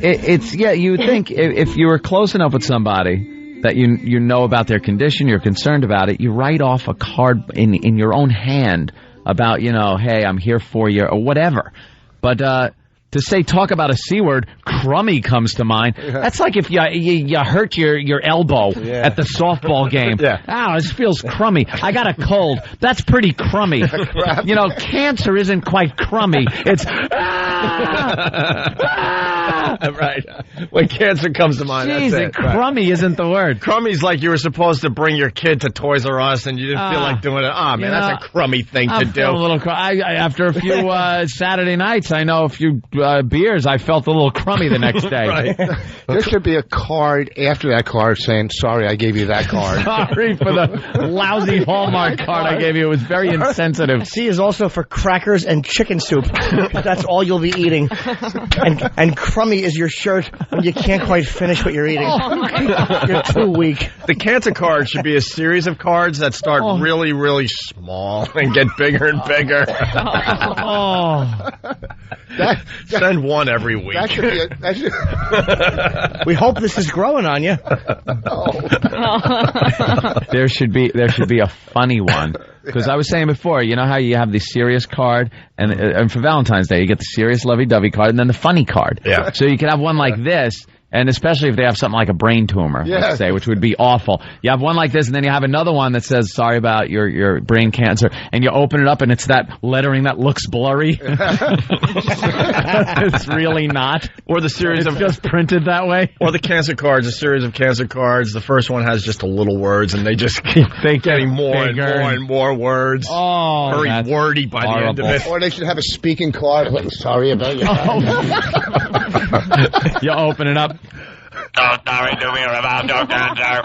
Speaker 2: it's you would think if you were close enough with somebody that you know about their condition, you're concerned about it, you write off a card in your own hand about, hey, I'm here for you or whatever. But to say talk about a C word, crummy comes to mind. That's like if you hurt your elbow at the softball game. This feels crummy. I got a cold. That's pretty crummy. Cancer isn't quite crummy. It's
Speaker 1: right. When cancer comes to mind,
Speaker 2: Jeez,
Speaker 1: that's it.
Speaker 2: Crummy isn't the word.
Speaker 1: Crummy's like you were supposed to bring your kid to Toys R Us and you didn't feel like doing it. That's a crummy thing to do.
Speaker 2: After a few Saturday nights, I know a few beers, I felt a little crummy the next day.
Speaker 1: Right.
Speaker 14: There should be a card after that card saying, "Sorry, I gave you that card."
Speaker 2: Sorry for the lousy Hallmark card I gave you. It was very insensitive.
Speaker 4: C is also for crackers and chicken soup. That's all you'll be eating. And crummy is your shirt when you can't quite finish what you're eating. You're too weak.
Speaker 1: The cancer card should be a series of cards that start really, really small and get bigger and bigger. Send one every week.
Speaker 14: That should be
Speaker 4: We hope this is growing on you.
Speaker 2: There should be a funny one. Because I was saying before, you know how you have the serious card, and for Valentine's Day you get the serious lovey-dovey card and then the funny card.
Speaker 1: Yeah.
Speaker 2: So you could have one like this, and especially if they have something like a brain tumor, let's say, which would be awful. You have one like this, and then you have another one that says, "Sorry about your brain cancer," and you open it up, and it's that lettering that looks blurry. It's really not.
Speaker 1: Or the series
Speaker 2: of just printed that way.
Speaker 1: Or the cancer cards, a series of cancer cards. The first one has just a little words, and they just keep getting more and more and more words.
Speaker 2: Oh,
Speaker 1: very wordy by the end of it.
Speaker 14: Or they should have a speaking card. Sorry about your
Speaker 2: You open it up.
Speaker 6: So sorry to hear about your cancer.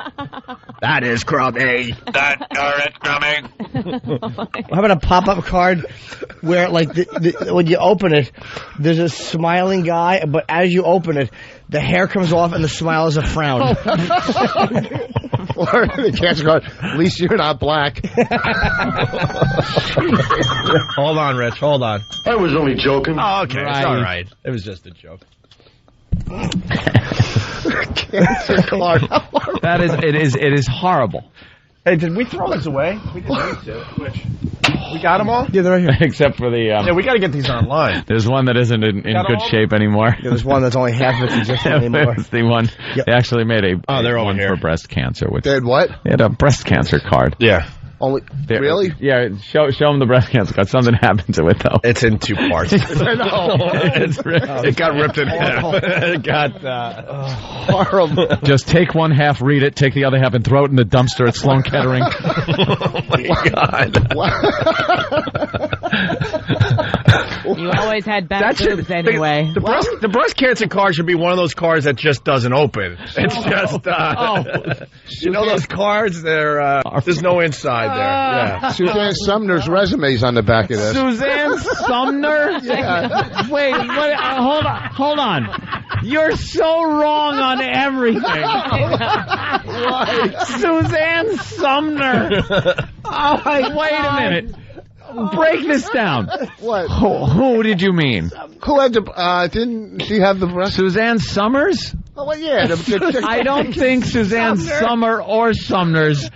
Speaker 1: That is crummy.
Speaker 6: That is crummy.
Speaker 4: How about a pop-up card where, like, when you open it, there's a smiling guy, but as you open it, the hair comes off and the smile is a frown.
Speaker 14: Or the cancer card, at least you're not black.
Speaker 1: Hold on, Rich. Hold on.
Speaker 6: I was only joking.
Speaker 1: Oh, okay. It's all right. It was just a joke.
Speaker 14: Cancer card.
Speaker 2: It is horrible.
Speaker 1: Hey, did we throw this away? We didn't need to. Which? We got them all?
Speaker 4: Yeah, they're right here.
Speaker 2: Except for the...
Speaker 1: Yeah, we got to get these online.
Speaker 2: There's one that isn't in good shape anymore.
Speaker 4: Yeah, there's one that's only half of its existing anymore.
Speaker 2: It's the one.
Speaker 4: Yep.
Speaker 2: They actually made
Speaker 1: they're over
Speaker 2: one
Speaker 1: here.
Speaker 2: for breast cancer. Which
Speaker 14: They had what?
Speaker 2: They had a breast cancer card.
Speaker 1: Yeah.
Speaker 14: Really?
Speaker 2: Yeah, show them the breast cancer card. Something happened to it, though.
Speaker 1: It's in 2 parts. It got ripped in half. It got
Speaker 14: Horrible.
Speaker 2: Just take one half, read it, take the other half, and throw it in the dumpster at Sloan Kettering.
Speaker 1: Oh, my God.
Speaker 12: You always had bad boobs anyway.
Speaker 1: The breast cancer card should be one of those cards that just doesn't open. It's just, you know those cards? There's no inside there. Yeah.
Speaker 14: Suzanne Sumner's resume's on the back of this.
Speaker 2: Suzanne Sumner?
Speaker 14: Yeah.
Speaker 2: Wait, hold on. You're so wrong on everything. Suzanne Sumner. Wait a minute. Break this down.
Speaker 14: What?
Speaker 2: Who did you mean?
Speaker 14: Who had the, didn't she have the breast?
Speaker 2: Suzanne Summers?
Speaker 14: Oh, well, yeah.
Speaker 2: I don't think Suzanne Summer or Summers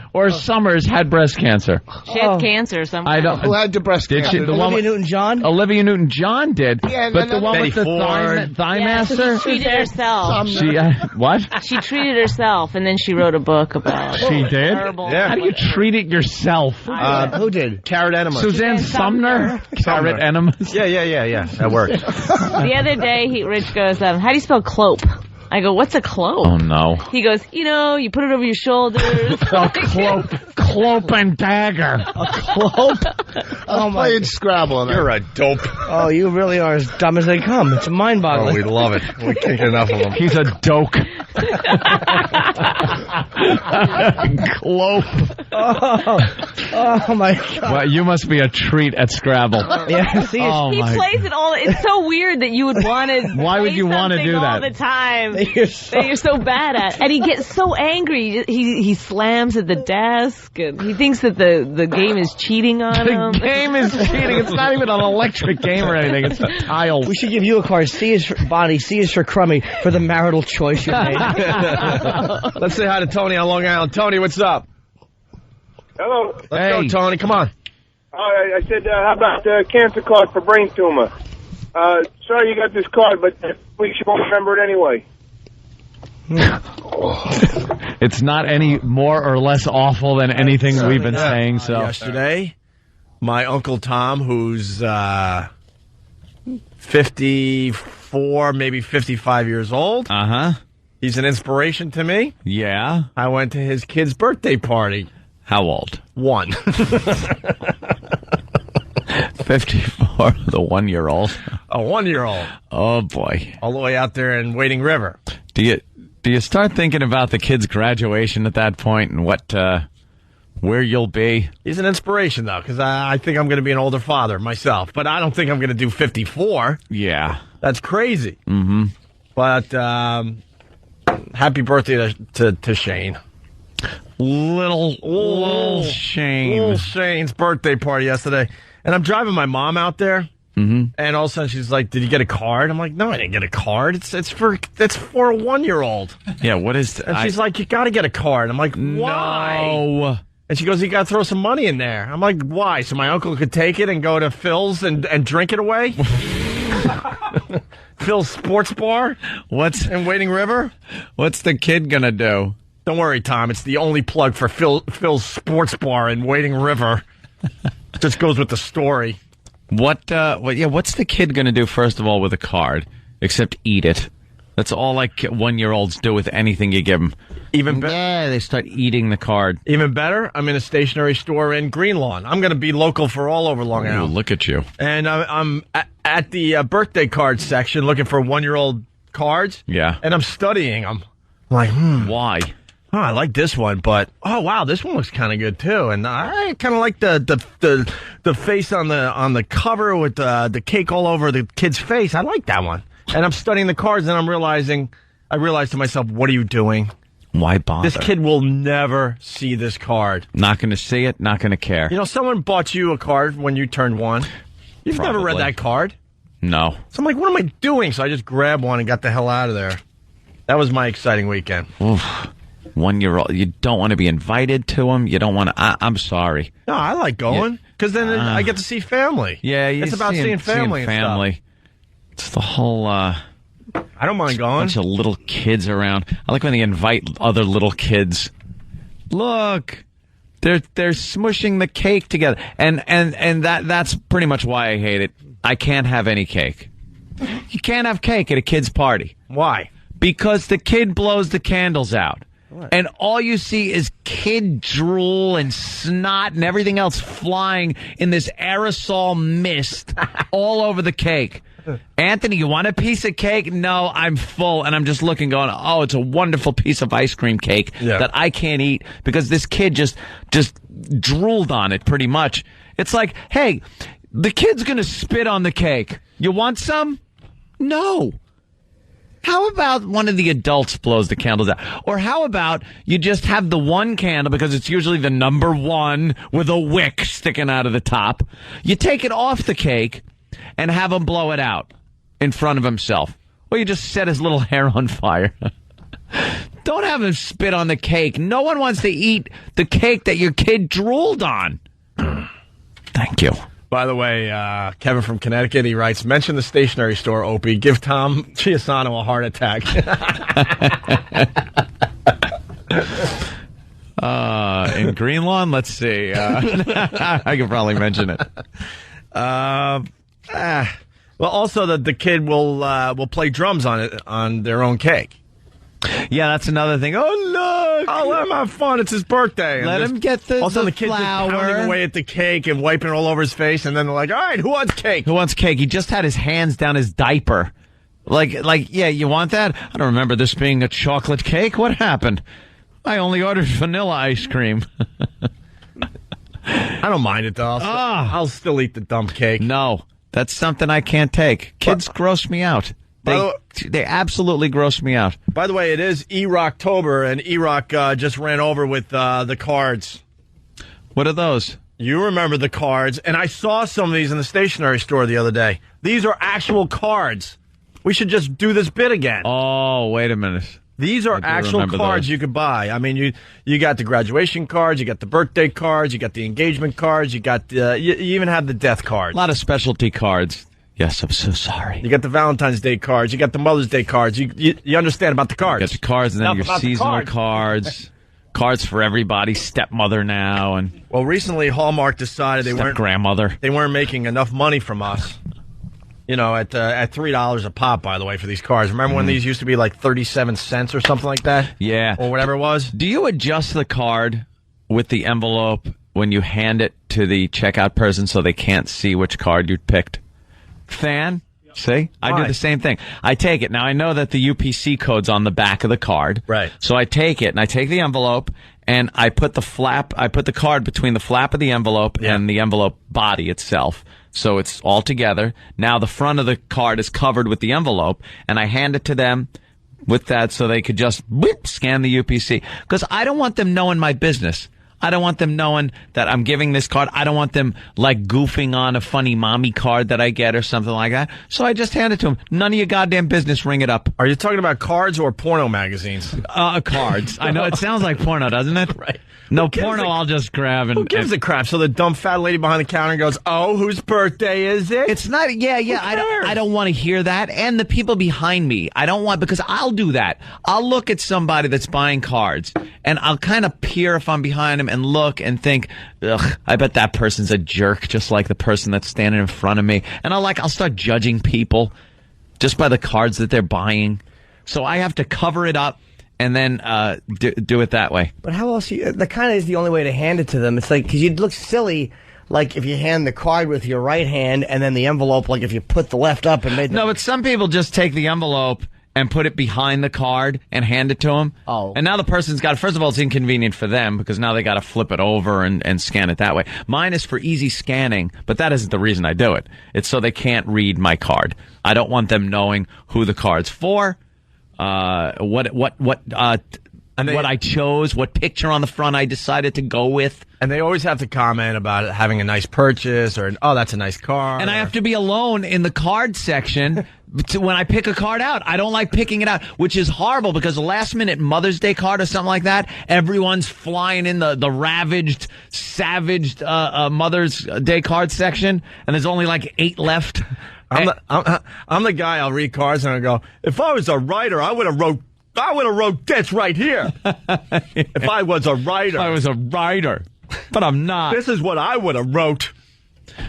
Speaker 2: had breast cancer.
Speaker 12: She had cancer somewhere.
Speaker 14: Who had the breast
Speaker 2: Did
Speaker 14: cancer?
Speaker 2: she?
Speaker 4: Olivia Newton-John?
Speaker 2: Olivia Newton-John did.
Speaker 14: Yeah,
Speaker 2: but the one with the thigh master?
Speaker 12: She treated herself.
Speaker 2: What?
Speaker 12: She treated herself, and then she wrote a book about
Speaker 2: She did?
Speaker 12: terrible.
Speaker 1: Yeah.
Speaker 2: How do you treat it yourself?
Speaker 1: Who did? Carrot enemas.
Speaker 2: Suzanne Sumner? Carrot enemas?
Speaker 1: Yeah. That worked.
Speaker 12: The other day, Rich goes, how do you spell clope? I go, what's a clope?
Speaker 2: Oh, no.
Speaker 12: He goes, you put it over your shoulders.
Speaker 2: Clope and dagger.
Speaker 4: A clope?
Speaker 14: I'm playing Scrabble.
Speaker 1: You're a dope.
Speaker 4: Oh, you really are as dumb as they come. It's mind-boggling.
Speaker 1: Oh, we love it. We can't get enough of them.
Speaker 2: He's a doke. Clope.
Speaker 4: Oh, my God.
Speaker 2: Well, you must be a treat at Scrabble.
Speaker 4: Yeah, see,
Speaker 12: He plays it all. It's so weird that you would want to.
Speaker 2: Why would you want to do that
Speaker 12: all the time?
Speaker 4: that
Speaker 12: you're so bad at, and he gets so angry. He slams at the desk, and he thinks that the game is cheating on him.
Speaker 2: The game is cheating. It's not even an electric game or anything. It's a tile.
Speaker 4: We should give you a card. C is for Bonnie, C is for Crummy, for the marital choice you made.
Speaker 1: Let's say hi to Tony on Long Island. Tony, what's up?
Speaker 15: Hello.
Speaker 1: Let's go, Tony. Come on.
Speaker 15: I said, how about the cancer card for brain tumor? Sorry you got this card, but we won't remember it anyway.
Speaker 2: It's not any more or less awful than anything we've been saying. So
Speaker 1: yesterday, my Uncle Tom, who's 54, maybe 55 years old. He's an inspiration to me.
Speaker 2: Yeah.
Speaker 1: I went to his kid's birthday party.
Speaker 2: How old?
Speaker 1: 1.
Speaker 2: 54, the 1-year-old.
Speaker 1: A 1-year-old.
Speaker 2: Oh boy.
Speaker 1: All the way out there in Wading River.
Speaker 2: Do you start thinking about the kid's graduation at that point and where you'll be?
Speaker 1: He's an inspiration though, because I think I'm going to be an older father myself, but I don't think I'm going to do 54.
Speaker 2: Yeah.
Speaker 1: That's crazy.
Speaker 2: Mm-hmm.
Speaker 1: But happy birthday to Shane.
Speaker 2: Little Shane.
Speaker 1: Little Shane's birthday party yesterday. And I'm driving my mom out there.
Speaker 2: Mm-hmm.
Speaker 1: And all of a sudden she's like, "Did you get a card?" I'm like, "No, I didn't get a card. It's for a 1-year-old."
Speaker 2: Yeah, what is...
Speaker 1: And she's like, "You got to get a card." I'm like, "Why?"
Speaker 2: No.
Speaker 1: And she goes, "You got to throw some money in there." I'm like, "Why? So my uncle could take it and go to Phil's and drink it away?" Phil's Sports Bar? In Wading River?
Speaker 2: What's the kid gonna do?
Speaker 1: Don't worry, Tom. It's the only plug for Phil's Sports Bar in Wading River. Just goes with the story.
Speaker 2: What's the kid gonna do, first of all, with a card? Except eat it. That's all like 1-year-olds do with anything you give them.
Speaker 1: Even better.
Speaker 2: Yeah, they start eating the card.
Speaker 1: Even better, I'm in a stationery store in Greenlawn. I'm going to be local for all over Long Island.
Speaker 2: Look at you.
Speaker 1: And I'm at the birthday card section looking for 1-year-old cards.
Speaker 2: Yeah.
Speaker 1: And I'm studying them. I'm like,
Speaker 2: Why?
Speaker 1: Oh, I like this one, but oh wow, this one looks kind of good too. And I kind of like the face on the cover with the cake all over the kid's face. I like that one. And I'm studying the cards, and I realize to myself, what are you doing?
Speaker 2: Why bother?
Speaker 1: This kid will never see this card.
Speaker 2: Not going to see it, not going to care.
Speaker 1: You know, someone bought you a card when you turned 1. You've never read that card.
Speaker 2: No.
Speaker 1: So I'm like, what am I doing? So I just grabbed one and got the hell out of there. That was my exciting weekend.
Speaker 2: Oof. 1-year-old. You don't want to be invited to them. You don't want to. I'm sorry.
Speaker 1: No, I like going. Because then I get to see family.
Speaker 2: Yeah,
Speaker 1: it's about seeing family.
Speaker 2: Seeing family. It's the whole.
Speaker 1: I don't mind going.
Speaker 2: A bunch of little kids around. I like when they invite other little kids. Look, they're smushing the cake together, and that's pretty much why I hate it. I can't have any cake. You can't have cake at a kid's party.
Speaker 1: Why?
Speaker 2: Because the kid blows the candles out. What? And all you see is kid drool and snot and everything else flying in this aerosol mist all over the cake. Anthony, you want a piece of cake? No, I'm full. And I'm just looking going, oh, it's a wonderful piece of ice cream cake that I can't eat because this kid just drooled on it pretty much. It's like, hey, the kid's going to spit on the cake. You want some? No. How about one of the adults blows the candles out? Or how about you just have the one candle, because it's usually the number one with a wick sticking out of the top. You take it off the cake and have him blow it out in front of himself. Or you just set his little hair on fire. Don't have him spit on the cake. No one wants to eat the cake that your kid drooled on. Thank you.
Speaker 1: By the way, Kevin from Connecticut, he writes, mention the stationery store, Opie. Give Tom Chiasano a heart attack.
Speaker 2: In Greenlawn? Let's see. I could probably mention it.
Speaker 1: Well, also the kid will play drums on their own cake.
Speaker 2: Yeah, that's another thing. Oh, look!
Speaker 1: Oh, let him have fun. It's his birthday.
Speaker 2: Let him get the
Speaker 1: Also, the kid's
Speaker 2: flower.
Speaker 1: just pounding away at the cake and wiping it all over his face, and then they're like, all right, who wants cake?
Speaker 2: Who wants cake? He just had his hands down his diaper. Like, yeah, you want that? I don't remember this being a chocolate cake. What happened? I only ordered vanilla ice cream.
Speaker 1: I don't mind it, though. I'll still eat the dumb cake.
Speaker 2: No, that's something I can't take. Kids gross me out. They absolutely gross me out.
Speaker 1: By the way, it is E-Rocktober, and E-Rock just ran over with the cards.
Speaker 2: What are those?
Speaker 1: You remember the cards, and I saw some of these in the stationery store the other day. These are actual cards. We should just do this bit again.
Speaker 2: Oh, wait a minute.
Speaker 1: These are actual cards you could buy. I mean, you got the graduation cards, you got the birthday cards, you got the engagement cards, you got you even have the death cards.
Speaker 2: A lot of specialty cards. Yes, I'm so sorry.
Speaker 1: You got the Valentine's Day cards. You got the Mother's Day cards. You understand about the cards.
Speaker 2: You got the cards, and then your seasonal cards. Cards for everybody. Stepmother now, and
Speaker 1: recently Hallmark decided they weren't making enough money from us. You know, at $3 a pop, by the way, for these cards. Remember when these used to be like 37 cents or something like that?
Speaker 2: Yeah,
Speaker 1: or whatever it was.
Speaker 2: Do you adjust the card with the envelope when you hand it to the checkout person so they can't see which card you picked? Fan? See? I do the same thing. I take it. Now, I know that the UPC code's on the back of the card.
Speaker 1: Right.
Speaker 2: So I take it, and I take the envelope, and I put the card between the flap of the envelope and the envelope body itself. So it's all together. Now the front of the card is covered with the envelope, and I hand it to them with that so they could just scan the UPC. Because I don't want them knowing my business. I don't want them knowing that I'm giving this card. I don't want them, like, goofing on a funny mommy card that I get or something like that. So I just hand it to them. None of your goddamn business. Ring it up.
Speaker 1: Are you talking about cards or porno magazines?
Speaker 2: Cards. I know it sounds like porno, doesn't it?
Speaker 1: Right.
Speaker 2: No, porno I'll just grab and...
Speaker 1: Who gives a crap? So the dumb fat lady behind the counter goes, oh, whose birthday is it?
Speaker 2: It's not... Yeah. I don't want to hear that. And the people behind me. I don't want... Because I'll do that. I'll look at somebody that's buying cards, and I'll kind of peer if I'm behind them and look and think, ugh, I bet that person's a jerk, just like the person that's standing in front of me. And I'll start judging people just by the cards that they're buying. So I have to cover it up and then do it that way.
Speaker 4: But how else? That kind of is the only way to hand it to them. It's like, because you'd look silly, like if you hand the card with your right hand and then the envelope, like if you put the left up and made.
Speaker 2: No, but some people just take the envelope and put it behind the card and hand it to them.
Speaker 4: Oh.
Speaker 2: And now the person's got, first of all, it's inconvenient for them because now they got to flip it over and scan it that way. Mine is for easy scanning, but that isn't the reason I do it. It's so they can't read my card. I don't want them knowing who the card's for, what I chose, what picture on the front I decided to go with.
Speaker 1: And they always have to comment about it having a nice purchase or, oh, that's a nice car.
Speaker 2: And I have to be alone in the card section when I pick a card out. I don't like picking it out, which is horrible because the last minute Mother's Day card or something like that, everyone's flying in the ravaged, savaged Mother's Day card section, and there's only like 8 left.
Speaker 1: I'm the guy. I'll read cards and I go, if I was a writer, I would have wrote this right here. If I was a writer.
Speaker 2: If I was a writer. But I'm not.
Speaker 1: This is what I would have wrote.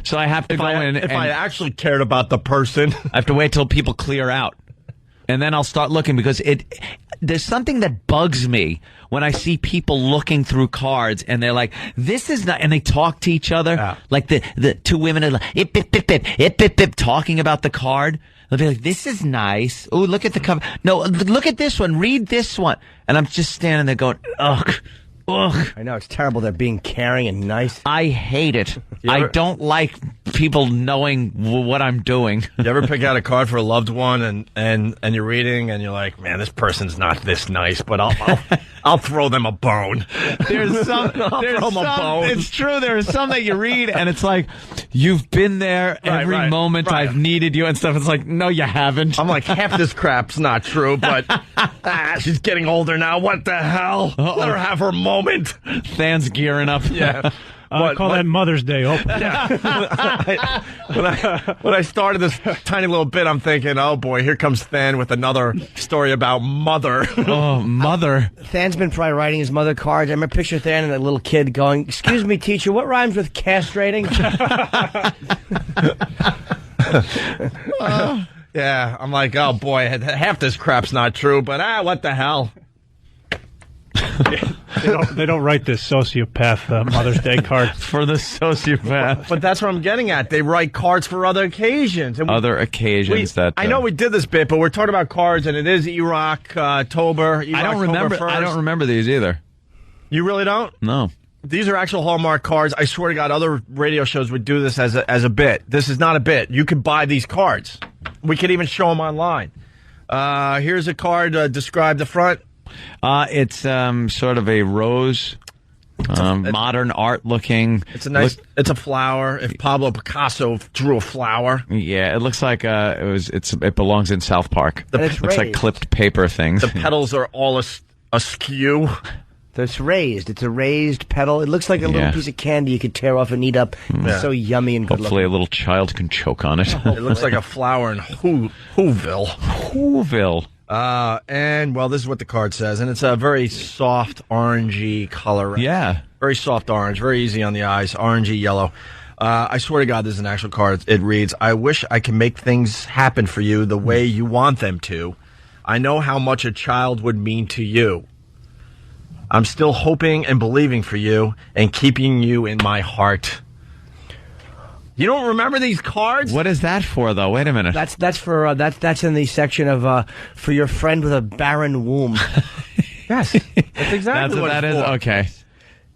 Speaker 2: So I have to go in.
Speaker 1: If I actually cared about the person.
Speaker 2: I have to wait till people clear out. And then I'll start looking because there's something that bugs me when I see people looking through cards and they're like, this is not, and they talk to each other. Yeah. Like the 2 women are like, talking about the card. They'll be like, this is nice. Oh, look at the cover. No, look at this one. Read this one. And I'm just standing there going, ugh. Ugh.
Speaker 4: I know, it's terrible. They're being caring and nice.
Speaker 2: I hate it. I don't like people knowing what I'm doing.
Speaker 1: You ever pick out a card for a loved one and you're reading and you're like, man, this person's not this nice, but I'll throw them a bone.
Speaker 2: There's some. It's true. There is some that you read and it's like, you've been there every moment I've needed you and stuff. It's like, no, you haven't.
Speaker 1: I'm like, half this crap's not true, but she's getting older now. What the hell? Let her have her moment.
Speaker 2: Than's gearing up.
Speaker 1: Yeah.
Speaker 3: Call that Mother's Day.
Speaker 1: Yeah. When I started this tiny little bit, I'm thinking, oh boy, here comes Than with another story about mother.
Speaker 2: Oh, mother.
Speaker 4: Than's been probably writing his mother cards. I remember picture Than and that little kid going, excuse me, teacher, what rhymes with castrating?
Speaker 1: Yeah, I'm like, oh boy, half this crap's not true, but what the hell?
Speaker 3: They don't write this sociopath Mother's Day card
Speaker 2: for the sociopath.
Speaker 1: But that's what I'm getting at. They write cards for other occasions.
Speaker 2: I
Speaker 1: know we did this bit, but we're talking about cards, and it is October.
Speaker 2: I don't remember these either.
Speaker 1: You really don't?
Speaker 2: No.
Speaker 1: These are actual Hallmark cards. I swear to God, other radio shows would do this as a bit. This is not a bit. You could buy these cards. We could even show them online. Here's a card. Describe the front.
Speaker 2: It's sort of a rose, modern art looking.
Speaker 1: It's it's a flower. If Pablo Picasso drew a flower.
Speaker 2: Yeah, it looks like it belongs in South Park.
Speaker 4: It
Speaker 2: looks like clipped paper things.
Speaker 1: The petals are all askew.
Speaker 4: It's raised. It's a raised petal. It looks like a little piece of candy you could tear off and eat up. It's so yummy and good
Speaker 2: Hopefully a little child can choke on it.
Speaker 1: It looks like a flower in Whoville.
Speaker 2: Whoville.
Speaker 1: And this is what the card says, and it's a very soft orangey color.
Speaker 2: Yeah.
Speaker 1: Very soft orange, very easy on the eyes, orangey yellow. I swear to God, this is an actual card. It reads, I wish I could make things happen for you the way you want them to. I know how much a child would mean to you. I'm still hoping and believing for you and keeping you in my heart. You don't remember these cards?
Speaker 2: What is that for, though? Wait a minute.
Speaker 4: That's for that's in the section of for your friend with a barren womb.
Speaker 1: Yes, that's exactly what
Speaker 2: that is. Okay.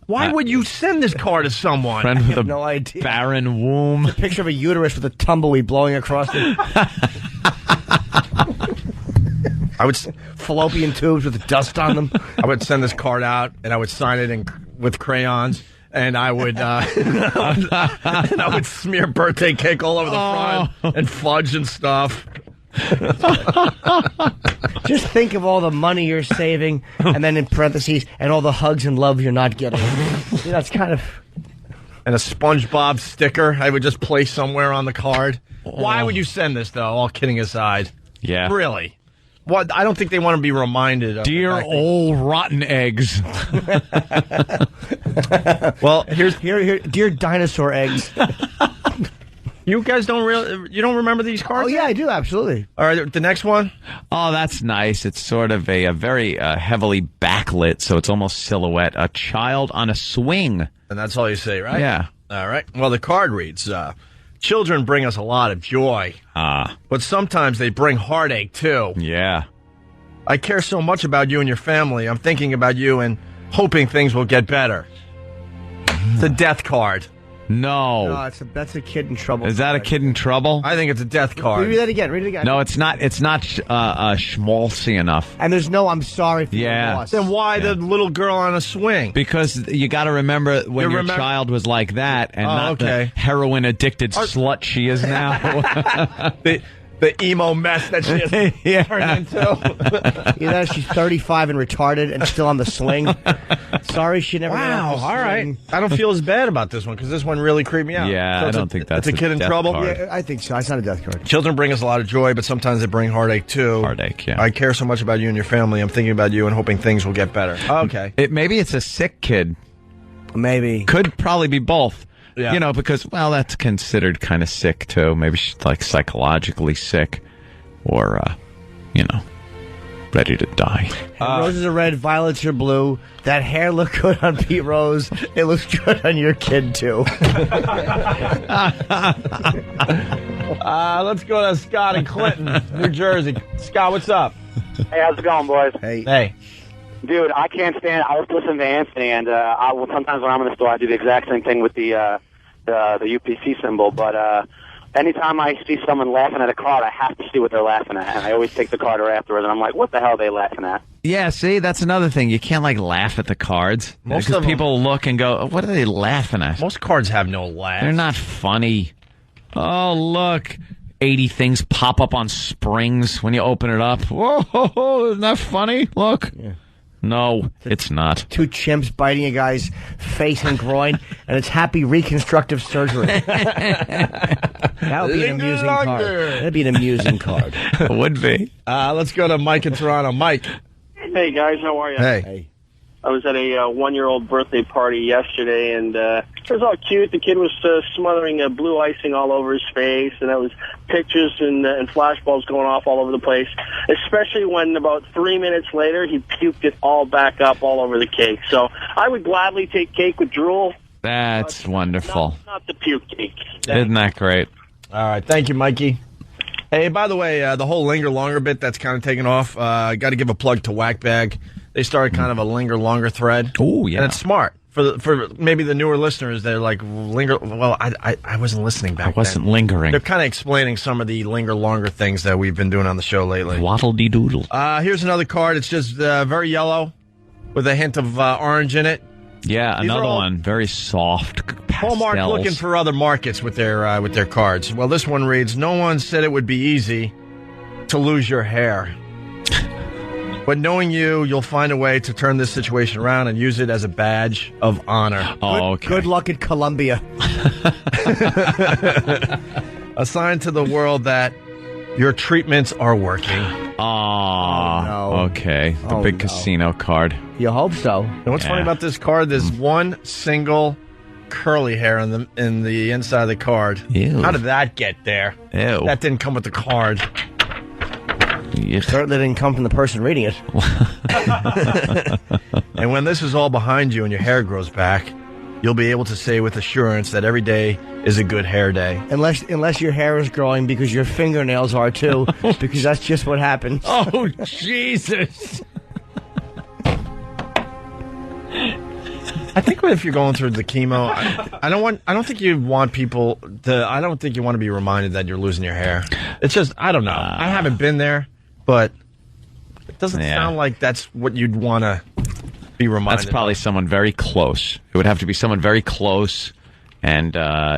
Speaker 1: Why would you send this card to someone?
Speaker 2: Friend with
Speaker 4: no idea.
Speaker 2: Barren womb.
Speaker 4: It's a picture of a uterus with a tumbleweed blowing across it.
Speaker 1: I would
Speaker 4: fallopian tubes with dust on them.
Speaker 1: I would send this card out and I would sign it with crayons. And I would, and I would smear birthday cake all over the front and fudge and stuff.
Speaker 4: Just think of all the money you're saving, and then in parentheses, and all the hugs and love you're not getting. That's kind of.
Speaker 1: And a SpongeBob sticker I would just place somewhere on the card. Why would you send this, though? All kidding aside.
Speaker 2: Yeah.
Speaker 1: Really. What? I don't think they want to be reminded of.
Speaker 2: Dear old rotten eggs.
Speaker 1: Well,
Speaker 4: here, dear dinosaur eggs.
Speaker 1: You guys you don't remember these cards?
Speaker 4: Oh yeah, I do, absolutely.
Speaker 1: All right, the next one.
Speaker 2: Oh, that's nice. It's sort of a very heavily backlit, so it's almost silhouette. A child on a swing.
Speaker 1: And that's all you say, right?
Speaker 2: Yeah.
Speaker 1: All right. Well, the card reads, children bring us a lot of joy. But sometimes they bring heartache, too.
Speaker 2: Yeah.
Speaker 1: I care so much about you and your family. I'm thinking about you and hoping things will get better. It's a death card.
Speaker 2: No.
Speaker 4: That's a kid in trouble.
Speaker 2: Is that a kid in trouble?
Speaker 1: I think it's a death card.
Speaker 4: Read it again.
Speaker 2: No, it's not. It's not schmaltzy enough.
Speaker 4: And there's no I'm sorry for your loss.
Speaker 1: Then why the little girl on a swing?
Speaker 2: Because you got to remember when your child was like that and not the heroin-addicted slut she is now.
Speaker 1: The emo mess that she has turned into.
Speaker 4: You know, she's 35 and retarded and still on the swing. Sorry, she never.
Speaker 1: Wow, all right. I don't feel as bad about this one because this one really creeped me out.
Speaker 2: Yeah,
Speaker 1: So
Speaker 2: I don't think that's
Speaker 1: a kid in
Speaker 2: death
Speaker 1: trouble.
Speaker 2: card.
Speaker 4: Yeah, I think so. It's not a death card.
Speaker 1: Children bring us a lot of joy, but sometimes they bring heartache too.
Speaker 2: Heartache, yeah.
Speaker 1: I care so much about you and your family. I'm thinking about you and hoping things will get better. Okay.
Speaker 2: Maybe it's a sick kid.
Speaker 4: Maybe.
Speaker 2: Could probably be both.
Speaker 1: Yeah.
Speaker 2: You know, because, well, that's considered kind of sick, too. Maybe she's, like, psychologically sick or, you know, ready to die.
Speaker 4: Roses are red, violets are blue. That hair looked good on Pete Rose. It looks good on your kid, too.
Speaker 1: Let's go to Scott in Clinton, New Jersey. Scott, what's up?
Speaker 16: Hey, how's it going, boys?
Speaker 1: Hey.
Speaker 16: Dude, I can't stand. I was listening to Anthony, and sometimes when I'm in the store, I do the exact same thing with the UPC symbol. But anytime I see someone laughing at a card, I have to see what they're laughing at, and I always take the card afterwards, and I'm like, "What the hell are they laughing at?"
Speaker 2: Yeah, see, that's another thing. You can't, like, laugh at the cards.
Speaker 1: Most
Speaker 2: because
Speaker 1: of them-
Speaker 2: people look and go, what are they laughing at?
Speaker 1: Most cards have no laugh.
Speaker 2: They're not funny. Oh, look. 80 things pop up on springs when you open it up. Whoa, isn't that funny? Look.
Speaker 4: Yeah.
Speaker 2: No, it's not.
Speaker 4: Two chimps biting a guy's face and groin, and it's happy reconstructive surgery. That would be an amusing card. That'd be an amusing card.
Speaker 2: Would be.
Speaker 1: Let's go to Mike in Toronto. Mike.
Speaker 17: Hey, guys, how are you?
Speaker 1: Hey.
Speaker 17: I was at a one-year-old birthday party yesterday, and it was all cute. The kid was smothering blue icing all over his face, and there was pictures and flashbulbs going off all over the place, especially when about 3 minutes later, he puked it all back up all over the cake. So I would gladly take cake with drool.
Speaker 2: That's wonderful.
Speaker 17: Not the puke cake.
Speaker 2: Isn't that great?
Speaker 1: All right. Thank you, Mikey. Hey, by the way, the whole linger longer bit that's kind of taken off, got to give a plug to Whackbag. They started kind of a linger longer thread.
Speaker 2: Oh, yeah.
Speaker 1: And it's smart. For maybe the newer listeners, they're like, linger. Well, I wasn't listening back then.
Speaker 2: I wasn't lingering.
Speaker 1: They're kind of explaining some of the linger longer things that we've been doing on the show lately.
Speaker 2: Waddle-dee-doodle.
Speaker 1: Here's another card. It's just very yellow with a hint of orange in it.
Speaker 2: Yeah,
Speaker 1: These
Speaker 2: another
Speaker 1: are all
Speaker 2: one. Very soft pastels.
Speaker 1: Hallmark looking for other markets with their cards. Well, this one reads, no one said it would be easy to lose your hair. But knowing you'll find a way to turn this situation around and use it as a badge of honor.
Speaker 2: Oh, okay.
Speaker 4: Good luck at Columbia.
Speaker 1: A sign to the world that your treatments are working.
Speaker 2: Oh, no. Okay. The big casino card.
Speaker 4: You hope so.
Speaker 1: And what's funny about this card, there's one single curly hair in the inside of the card.
Speaker 2: Ew.
Speaker 1: How did that get there?
Speaker 2: Ew.
Speaker 1: That didn't come with the card.
Speaker 4: Certainly didn't come from the person reading it.
Speaker 1: And when this is all behind you and your hair grows back, you'll be able to say with assurance that every day is a good hair day.
Speaker 4: Unless your hair is growing because your fingernails are too, because that's just what happens.
Speaker 1: Oh, Jesus. I think if you're going through the chemo, I don't think you want people to. I don't think you want to be reminded that you're losing your hair. It's just I don't know. I haven't been there, but it doesn't sound like that's what you'd want to be reminded.
Speaker 2: That's probably someone very close. It would have to be someone very close, and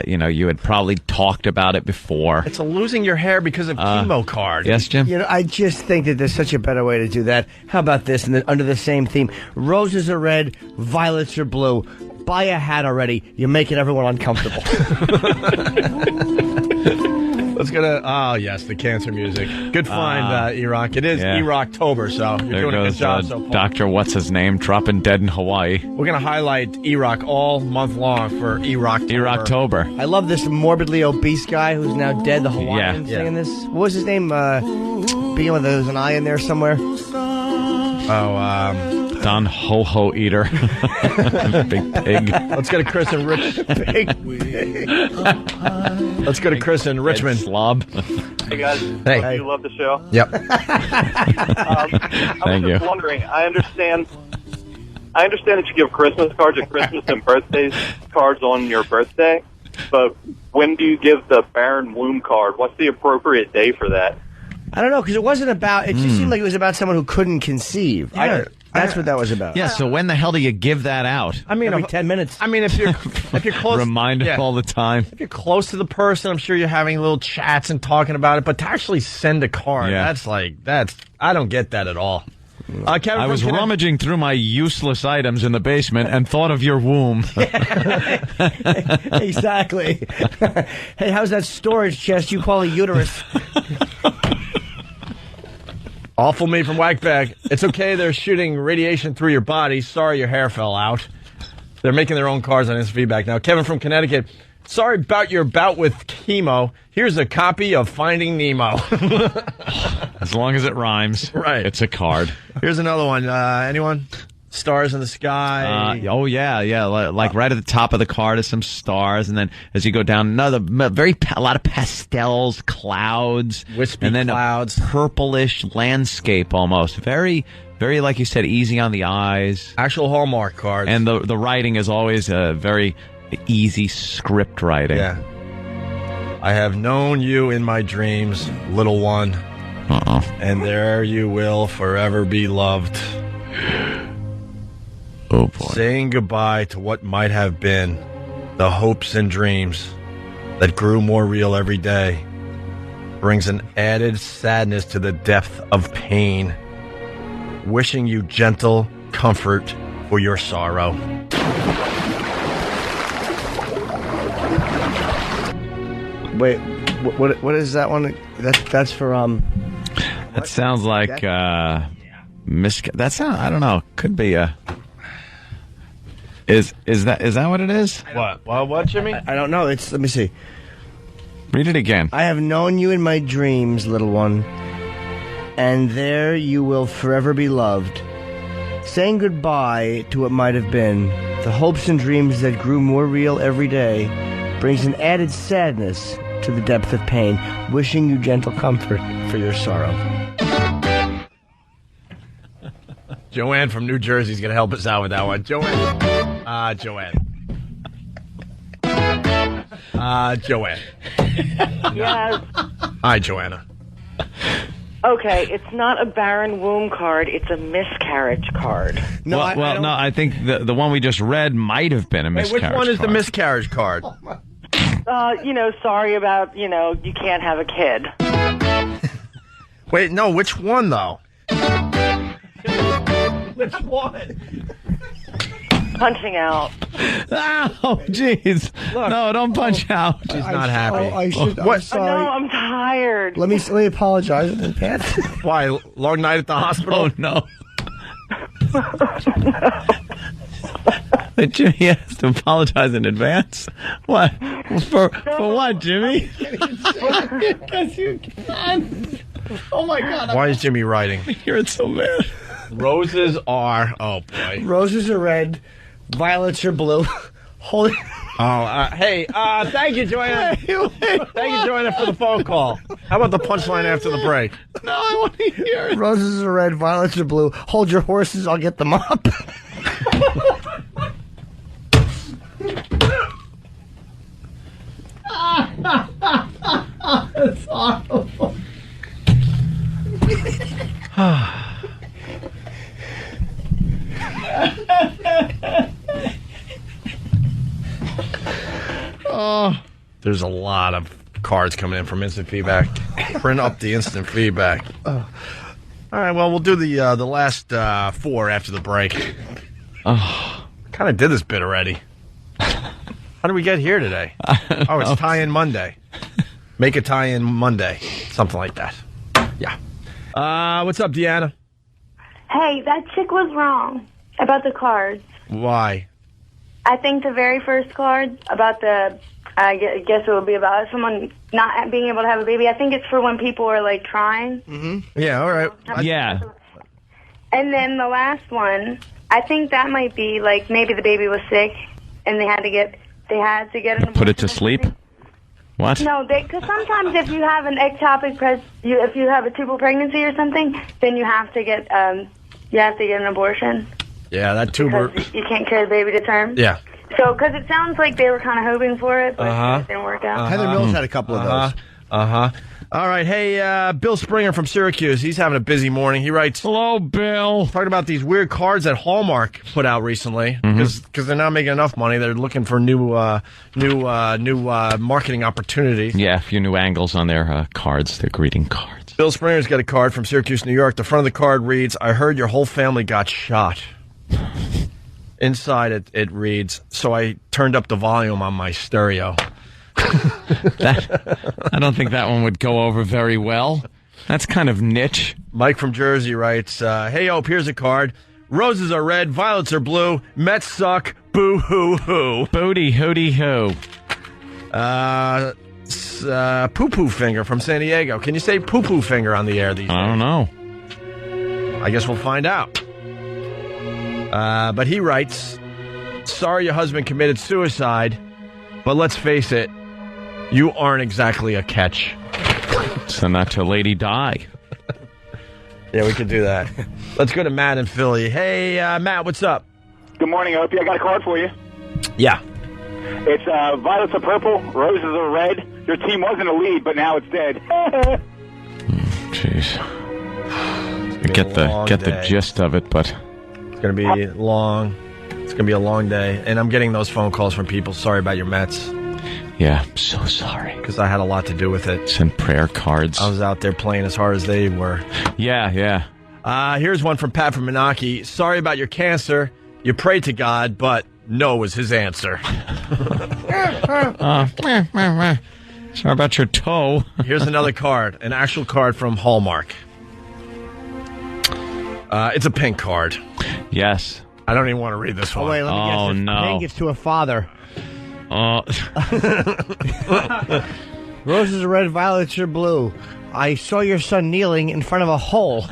Speaker 2: you had probably talked about it before.
Speaker 1: It's a losing your hair because of chemo card.
Speaker 2: Yes, Jim?
Speaker 4: I just think that there's such a better way to do that. How about this? And then under the same theme, roses are red, violets are blue. Buy a hat already. You're making everyone uncomfortable.
Speaker 1: Let's get the cancer music. Good find, E-Rock. It is E-Rocktober, so you're doing a good job so far.
Speaker 2: Dr. What's-His-Name dropping dead in Hawaii.
Speaker 1: We're going to highlight E-Rock all month long for E-Rocktober.
Speaker 2: E-Rocktober.
Speaker 4: I love this morbidly obese guy who's now dead, the Hawaiian singing this. What was his name? Being with there's an eye in there somewhere.
Speaker 2: Don Ho-Ho Eater. Big pig.
Speaker 1: Let's go to Chris and Rich.
Speaker 4: Big pig.
Speaker 1: Let's go to Chris in Richmond.
Speaker 2: Slob.
Speaker 17: Hey, guys.
Speaker 1: Hey.
Speaker 17: You love the show?
Speaker 1: Yep.
Speaker 17: I was just wondering, I understand that you give Christmas cards at Christmas and birthdays cards on your birthday, but when do you give the barren womb card? What's the appropriate day for that?
Speaker 4: I don't know, because it wasn't about... It just seemed like it was about someone who couldn't conceive.
Speaker 1: Yeah.
Speaker 4: That's what that was about.
Speaker 2: Yeah, so when the hell do you give that out?
Speaker 1: I mean,
Speaker 4: every 10 minutes.
Speaker 1: I mean, if you're close,
Speaker 2: Remind it all the time.
Speaker 1: If you're close to the person, I'm sure you're having little chats and talking about it. But to actually send a card, that's I don't get that at all. Kevin,
Speaker 2: I was rummaging through my useless items in the basement and thought of your womb.
Speaker 4: Exactly. Hey, how's that storage chest you call a uterus?
Speaker 1: Awful me from Whackbag. It's okay, they're shooting radiation through your body. Sorry your hair fell out. They're making their own cards on instant feedback now. Kevin from Connecticut. Sorry about your bout with chemo. Here's a copy of Finding Nemo.
Speaker 2: As long as it rhymes.
Speaker 1: Right.
Speaker 2: It's a card.
Speaker 1: Here's another one. Anyone? Stars in the sky.
Speaker 2: Yeah. Like right at the top of the card is some stars, and then as you go down, a lot of pastels, clouds,
Speaker 1: wispy
Speaker 2: and then
Speaker 1: clouds,
Speaker 2: a purplish landscape almost. Very, very, like you said, easy on the eyes.
Speaker 1: Actual Hallmark cards.
Speaker 2: And the writing is always very easy script writing.
Speaker 1: Yeah. I have known you in my dreams, little one. And there you will forever be loved.
Speaker 2: Oh, boy.
Speaker 1: Saying goodbye to what might have been, the hopes and dreams that grew more real every day, brings an added sadness to the depth of pain. Wishing you gentle comfort for your sorrow.
Speaker 4: Wait, what is that one? That's for
Speaker 2: That sounds like I don't know. Could be a. Is that what it is?
Speaker 1: What? What, Jimmy?
Speaker 4: I don't know. Let me see.
Speaker 2: Read it again.
Speaker 4: I have known you in my dreams, little one, and there you will forever be loved. Saying goodbye to what might have been, the hopes and dreams that grew more real every day, brings an added sadness to the depth of pain, wishing you gentle comfort for your sorrow.
Speaker 1: Joanne from New Jersey is going to help us out with that one. Joanne. Joanne.
Speaker 18: Yes.
Speaker 1: Hi, Joanna.
Speaker 18: Okay, it's not a barren womb card, it's a miscarriage card.
Speaker 2: No, I think the one we just read might have been a miscarriage
Speaker 1: card. Which one is
Speaker 2: card.
Speaker 1: the miscarriage card?
Speaker 18: Sorry about, you can't have a kid.
Speaker 1: Wait, no, which one, though? Which one?
Speaker 18: Punching out.
Speaker 2: Oh, jeez. No, don't punch out.
Speaker 1: She's not happy.
Speaker 4: I'm sorry.
Speaker 18: No, I'm tired.
Speaker 4: Let me apologize in advance.
Speaker 1: Why? Long night at the hospital?
Speaker 2: Oh, no. But Jimmy has to apologize in advance? What? For what, Jimmy?
Speaker 9: Because you can. Oh, my God.
Speaker 1: Why is Jimmy writing?
Speaker 2: You're so bad.
Speaker 1: Roses are... Oh, boy.
Speaker 4: Roses are red. Violets are blue. Holy...
Speaker 1: Hey, thank you, Joanna. Thank you, Joanna, for the phone call. How about the punchline after the break?
Speaker 2: No, I want to hear it.
Speaker 4: Roses are red, violets are blue. Hold your horses, I'll get them up.
Speaker 9: That's horrible.
Speaker 1: There's a lot of cards coming in from instant feedback. Print up the instant feedback. All right, well, we'll do the last 4 after the break. Kind of did this bit already. How did we get here today? Oh, it's tie-in Monday. Make a tie-in Monday. Something like that. Yeah. What's up, Deanna?
Speaker 19: Hey, that chick was wrong about the cards.
Speaker 1: Why?
Speaker 19: I think the very first card about I guess it would be about someone not being able to have a baby. I think it's for when people are, like, trying.
Speaker 1: Mm-hmm. Yeah, all right.
Speaker 2: Yeah.
Speaker 19: And then the last one, I think that might be, like, maybe the baby was sick and they had to get an abortion.
Speaker 2: Put it to sleep? What?
Speaker 19: No, because sometimes if you have an ectopic if you have a tubal pregnancy or something, then you have to get an abortion.
Speaker 1: Yeah, that tuber.
Speaker 19: Because you can't carry the baby to term.
Speaker 1: Yeah.
Speaker 19: So, because it sounds like they were kind of hoping for it, but it didn't work out.
Speaker 4: Heather Mills had a couple of those.
Speaker 1: All right. Hey, Bill Springer from Syracuse. He's having a busy morning. He writes,
Speaker 2: "Hello, Bill.
Speaker 1: Talking about these weird cards that Hallmark put out recently because they're not making enough money. They're looking for new marketing opportunities.
Speaker 2: Yeah, a few new angles on their cards, their greeting cards.
Speaker 1: Bill Springer's got a card from Syracuse, New York. The front of the card reads, "I heard your whole family got shot." Inside it reads, "So I turned up the volume on my stereo."
Speaker 2: I don't think that one would go over very well. That's kind of niche.
Speaker 1: Mike from Jersey writes, "Hey, Ope, here's a card. Roses are red, violets are blue. Mets suck. Boo hoo hoo.
Speaker 2: Booty hooty hoo."
Speaker 1: Poo poo finger from San Diego. Can you say poo poo finger on the air these days?
Speaker 2: I don't know.
Speaker 1: I guess we'll find out. But he writes, "Sorry your husband committed suicide, but let's face it, you aren't exactly a catch."
Speaker 2: Send that to Lady Di.
Speaker 1: Yeah, we could do that. Let's go to Matt in Philly. Hey, Matt, what's up?
Speaker 20: Good morning, Opie. I got a card for you.
Speaker 1: Yeah.
Speaker 20: It's violets are purple, roses are red. Your team was in the lead, but now it's dead.
Speaker 2: Jeez. I get the gist of it, but
Speaker 1: it's going to be long. It's going to be a long day, and I'm getting those phone calls from people. Sorry about your Mets.
Speaker 2: Yeah, I'm so sorry.
Speaker 1: Because I had a lot to do with it.
Speaker 2: Send prayer cards.
Speaker 1: I was out there playing as hard as they were.
Speaker 2: Yeah.
Speaker 1: Here's one from Pat from Menaki. "Sorry about your cancer. You prayed to God, but no was his answer."
Speaker 2: Sorry about your toe.
Speaker 1: Here's another card, an actual card from Hallmark. It's a pink card.
Speaker 2: Yes.
Speaker 1: I don't even want to read this one.
Speaker 4: Oh, wait, let me guess. It's
Speaker 2: no.
Speaker 4: pink, it's to a father. Roses are red, violets are blue. I saw your son kneeling in front of a hole.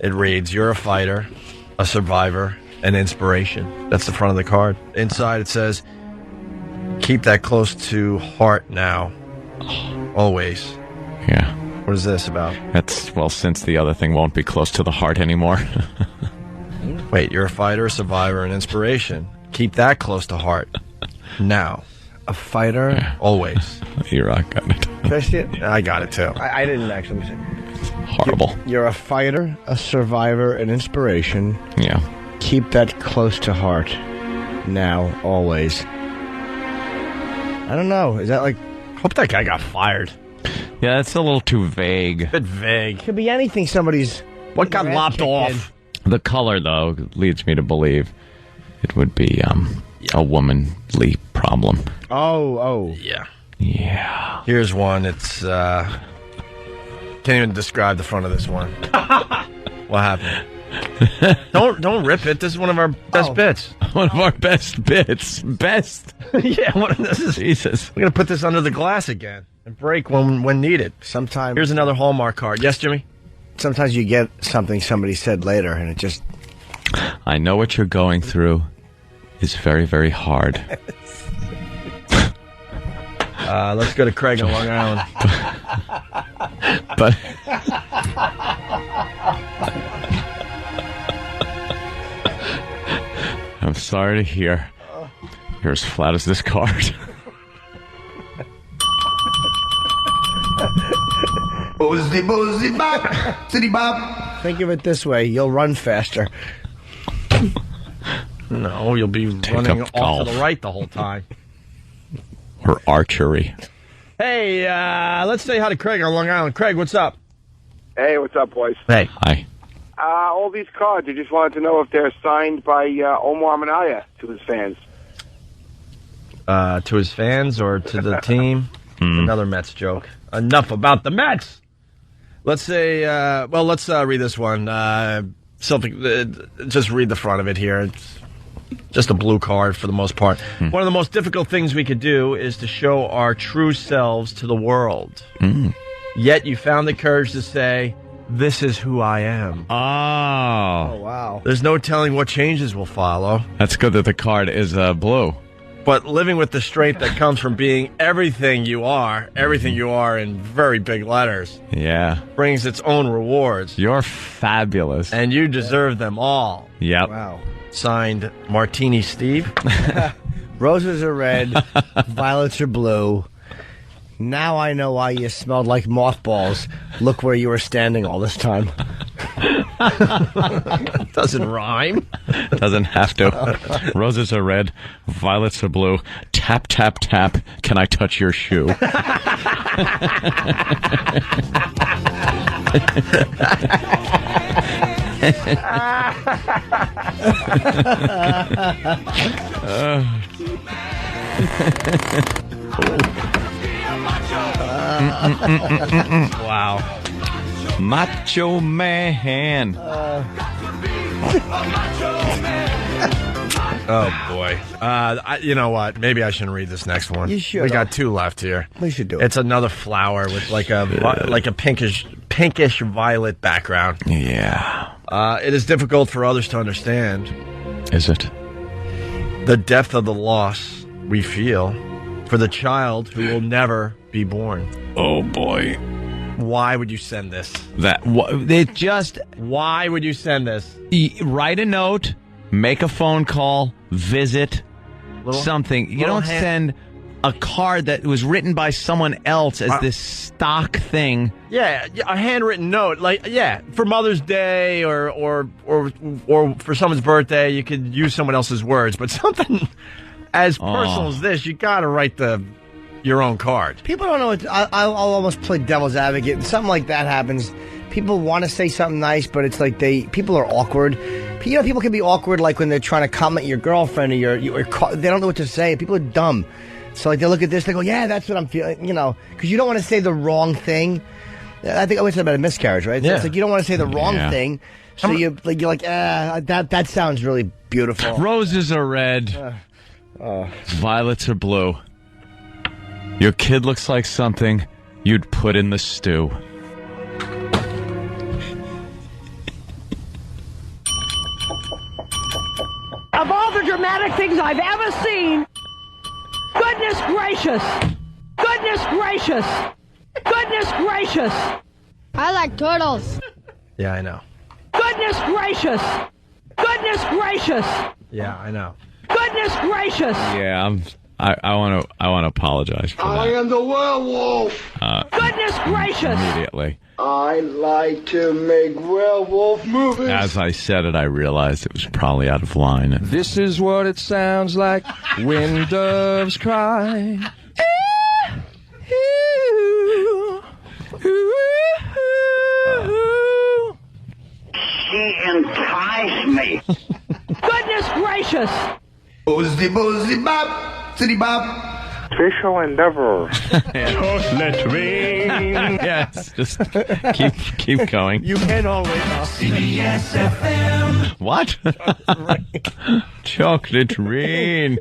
Speaker 1: It reads, "You're a fighter, a survivor, an inspiration." That's the front of the card. Inside it says, "Keep that close to heart now. Always."
Speaker 2: Yeah.
Speaker 1: What is this about?
Speaker 2: Since the other thing won't be close to the heart anymore.
Speaker 1: Wait, you're a fighter, a survivor, an inspiration. Keep that close to heart. Now. A fighter, always.
Speaker 2: You're right, got it.
Speaker 4: Did I see it?
Speaker 1: I got it, too.
Speaker 4: I didn't actually see it.
Speaker 2: Horrible.
Speaker 4: You're a fighter, a survivor, an inspiration.
Speaker 2: Yeah.
Speaker 4: Keep that close to heart. Now, always. I don't know. Is that like...
Speaker 1: Hope that guy got fired.
Speaker 2: Yeah, that's a little too vague.
Speaker 1: A bit vague.
Speaker 4: Could be anything somebody's...
Speaker 1: What got lopped off?
Speaker 2: The color, though, leads me to believe it would be a womanly problem.
Speaker 4: Oh.
Speaker 1: Yeah.
Speaker 2: Yeah.
Speaker 1: Here's one. It's, can't even describe the front of this one. What happened? Don't rip it. This is one of our best bits.
Speaker 2: One of our best bits. Best?
Speaker 1: Yeah, this is...
Speaker 2: Jesus.
Speaker 1: We're going to put this under the glass again and break when needed.
Speaker 4: Sometimes...
Speaker 1: Here's another Hallmark card. Yes, Jimmy?
Speaker 4: Sometimes you get something somebody said later, and it just...
Speaker 2: I know what you're going through is very, very hard.
Speaker 1: Let's go to Craig on Long Island.
Speaker 2: But... I'm sorry to hear you're as flat as this card.
Speaker 4: Boozy bop, city bop. Think of it this way: you'll run faster.
Speaker 1: No, you'll be running off to the right the whole time.
Speaker 2: Or archery.
Speaker 1: Hey, let's say hi to Craig on Long Island. Craig, what's up?
Speaker 15: Hey, what's up, boys?
Speaker 1: Hey.
Speaker 2: Hi.
Speaker 15: All these cards, I just wanted to know if they're signed by Omar Minaya to his fans.
Speaker 1: To his fans or to the team? Another Mets joke. Enough about the Mets! Let's say, let's read this one. Just read the front of it here. It's just a blue card for the most part. One of the most difficult things we could do is to show our true selves to the world. Yet you found the courage to say, "This is who I am."
Speaker 2: Oh,
Speaker 4: wow.
Speaker 1: There's no telling what changes will follow.
Speaker 2: That's good that the card is blue.
Speaker 1: But living with the strength that comes from being everything you are in very big letters, brings its own rewards.
Speaker 2: You're fabulous.
Speaker 1: And you deserve them all.
Speaker 2: Yep.
Speaker 4: Wow.
Speaker 1: Signed, Martini Steve.
Speaker 4: Roses are red, violets are blue. Now I know why you smelled like mothballs. Look where you were standing all this time.
Speaker 1: Doesn't rhyme.
Speaker 2: Doesn't have to. Roses are red, violets are blue. Tap, tap, tap. Can I touch your shoe?
Speaker 1: Wow.
Speaker 2: Macho Man.
Speaker 1: Oh, boy. You know what? Maybe I shouldn't read this next one.
Speaker 4: You should.
Speaker 1: We got 2 left here.
Speaker 4: We should do it.
Speaker 1: It's another flower with like a pinkish violet background.
Speaker 2: Yeah.
Speaker 1: It is difficult for others to understand.
Speaker 2: Is it?
Speaker 1: The depth of the loss we feel for the child who will never be born.
Speaker 2: Oh, boy.
Speaker 1: Why would you send this? Why would you send this?
Speaker 2: Write a note, make a phone call, visit, something. You don't send a card that was written by someone else as this stock thing.
Speaker 1: Yeah, a handwritten note, for Mother's Day or for someone's birthday, you could use someone else's words, but something as personal as this, you got to write your own card.
Speaker 4: People don't know what... I'll almost play devil's advocate. And something like that happens. People want to say something nice, but it's like people are awkward. You know, people can be awkward like when they're trying to comment your girlfriend or they don't know what to say. People are dumb. So like they look at this, they go, yeah, that's what I'm feeling, you know, because you don't want to say the wrong thing. I think I always said about a miscarriage, right? So
Speaker 1: yeah.
Speaker 4: It's like you don't want to say the wrong thing. So you're like, that sounds really beautiful.
Speaker 2: Roses are red. Violets are blue. Your kid looks like something you'd put in the stew.
Speaker 21: Of all the dramatic things I've ever seen, goodness gracious! Goodness gracious! Goodness gracious!
Speaker 22: I like turtles.
Speaker 1: Yeah, I know.
Speaker 21: Goodness gracious! Goodness gracious!
Speaker 1: Yeah, I know.
Speaker 21: Goodness gracious!
Speaker 2: Yeah, I want to apologize for that.
Speaker 23: I am the werewolf.
Speaker 21: Goodness gracious!
Speaker 2: Immediately.
Speaker 23: I like to make werewolf movies.
Speaker 2: As I said it, I realized it was probably out of line.
Speaker 24: This is what it sounds like when doves cry.
Speaker 21: She enticed me. Goodness gracious!
Speaker 23: Boozy, boozy, bop, city bop.
Speaker 15: Official endeavor.
Speaker 2: Chocolate rain. Yes, just keep going.
Speaker 4: You can always.
Speaker 9: CBS FM.
Speaker 2: What? Chocolate rain.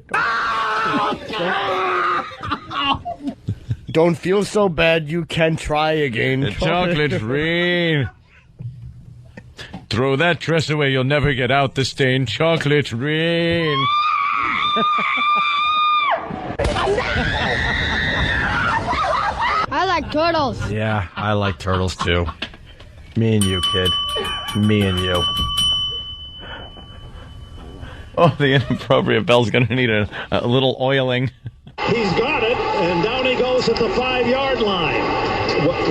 Speaker 4: Don't feel so bad. You can try again.
Speaker 2: Chocolate rain. Throw that dress away. You'll never get out the stain. Chocolate rain.
Speaker 22: I like turtles.
Speaker 1: Yeah, I like turtles too. Me and you, kid. Me and you.
Speaker 2: Oh, the inappropriate bell's going to need a little oiling.
Speaker 25: He's got it, and down he goes at the 5-yard line.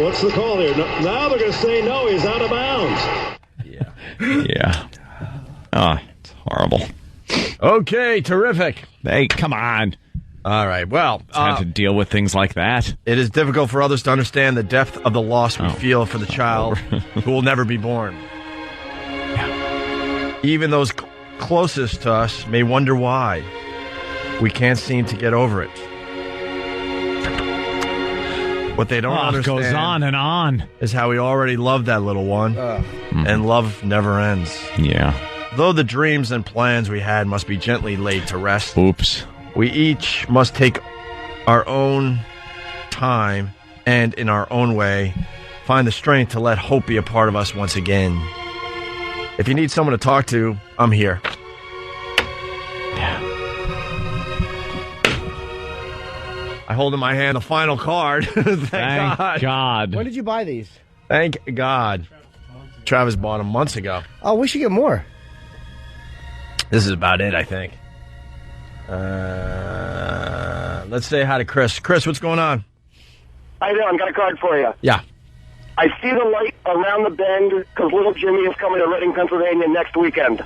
Speaker 25: What's the call here? Now they're going to say no, he's out of bounds.
Speaker 2: Yeah. Oh, it's horrible.
Speaker 1: Okay, terrific.
Speaker 2: Hey, come on.
Speaker 1: All right, well.
Speaker 2: Had to deal with things like that.
Speaker 1: It is difficult for others to understand the depth of the loss we feel for the child who will never be born. Even those closest to us may wonder why. We can't seem to get over it. What they don't understand
Speaker 3: goes on and on
Speaker 1: is how we already love that little one, and love never ends.
Speaker 2: Yeah.
Speaker 1: Though the dreams and plans we had must be gently laid to rest.
Speaker 2: Oops.
Speaker 1: We each must take our own time and, in our own way, find the strength to let hope be a part of us once again. If you need someone to talk to, I'm here.
Speaker 2: Yeah.
Speaker 1: I hold in my hand the final card.
Speaker 2: Thank God.
Speaker 4: When did you buy these?
Speaker 1: Thank God. Travis bought them months ago.
Speaker 4: Oh, we should get more.
Speaker 1: This is about it, I think. Let's say hi to Chris. Chris, what's going on?
Speaker 15: How you doing? Got a card for you.
Speaker 1: Yeah.
Speaker 15: I see the light around the bend because little Jimmy is coming to Reading, Pennsylvania next weekend.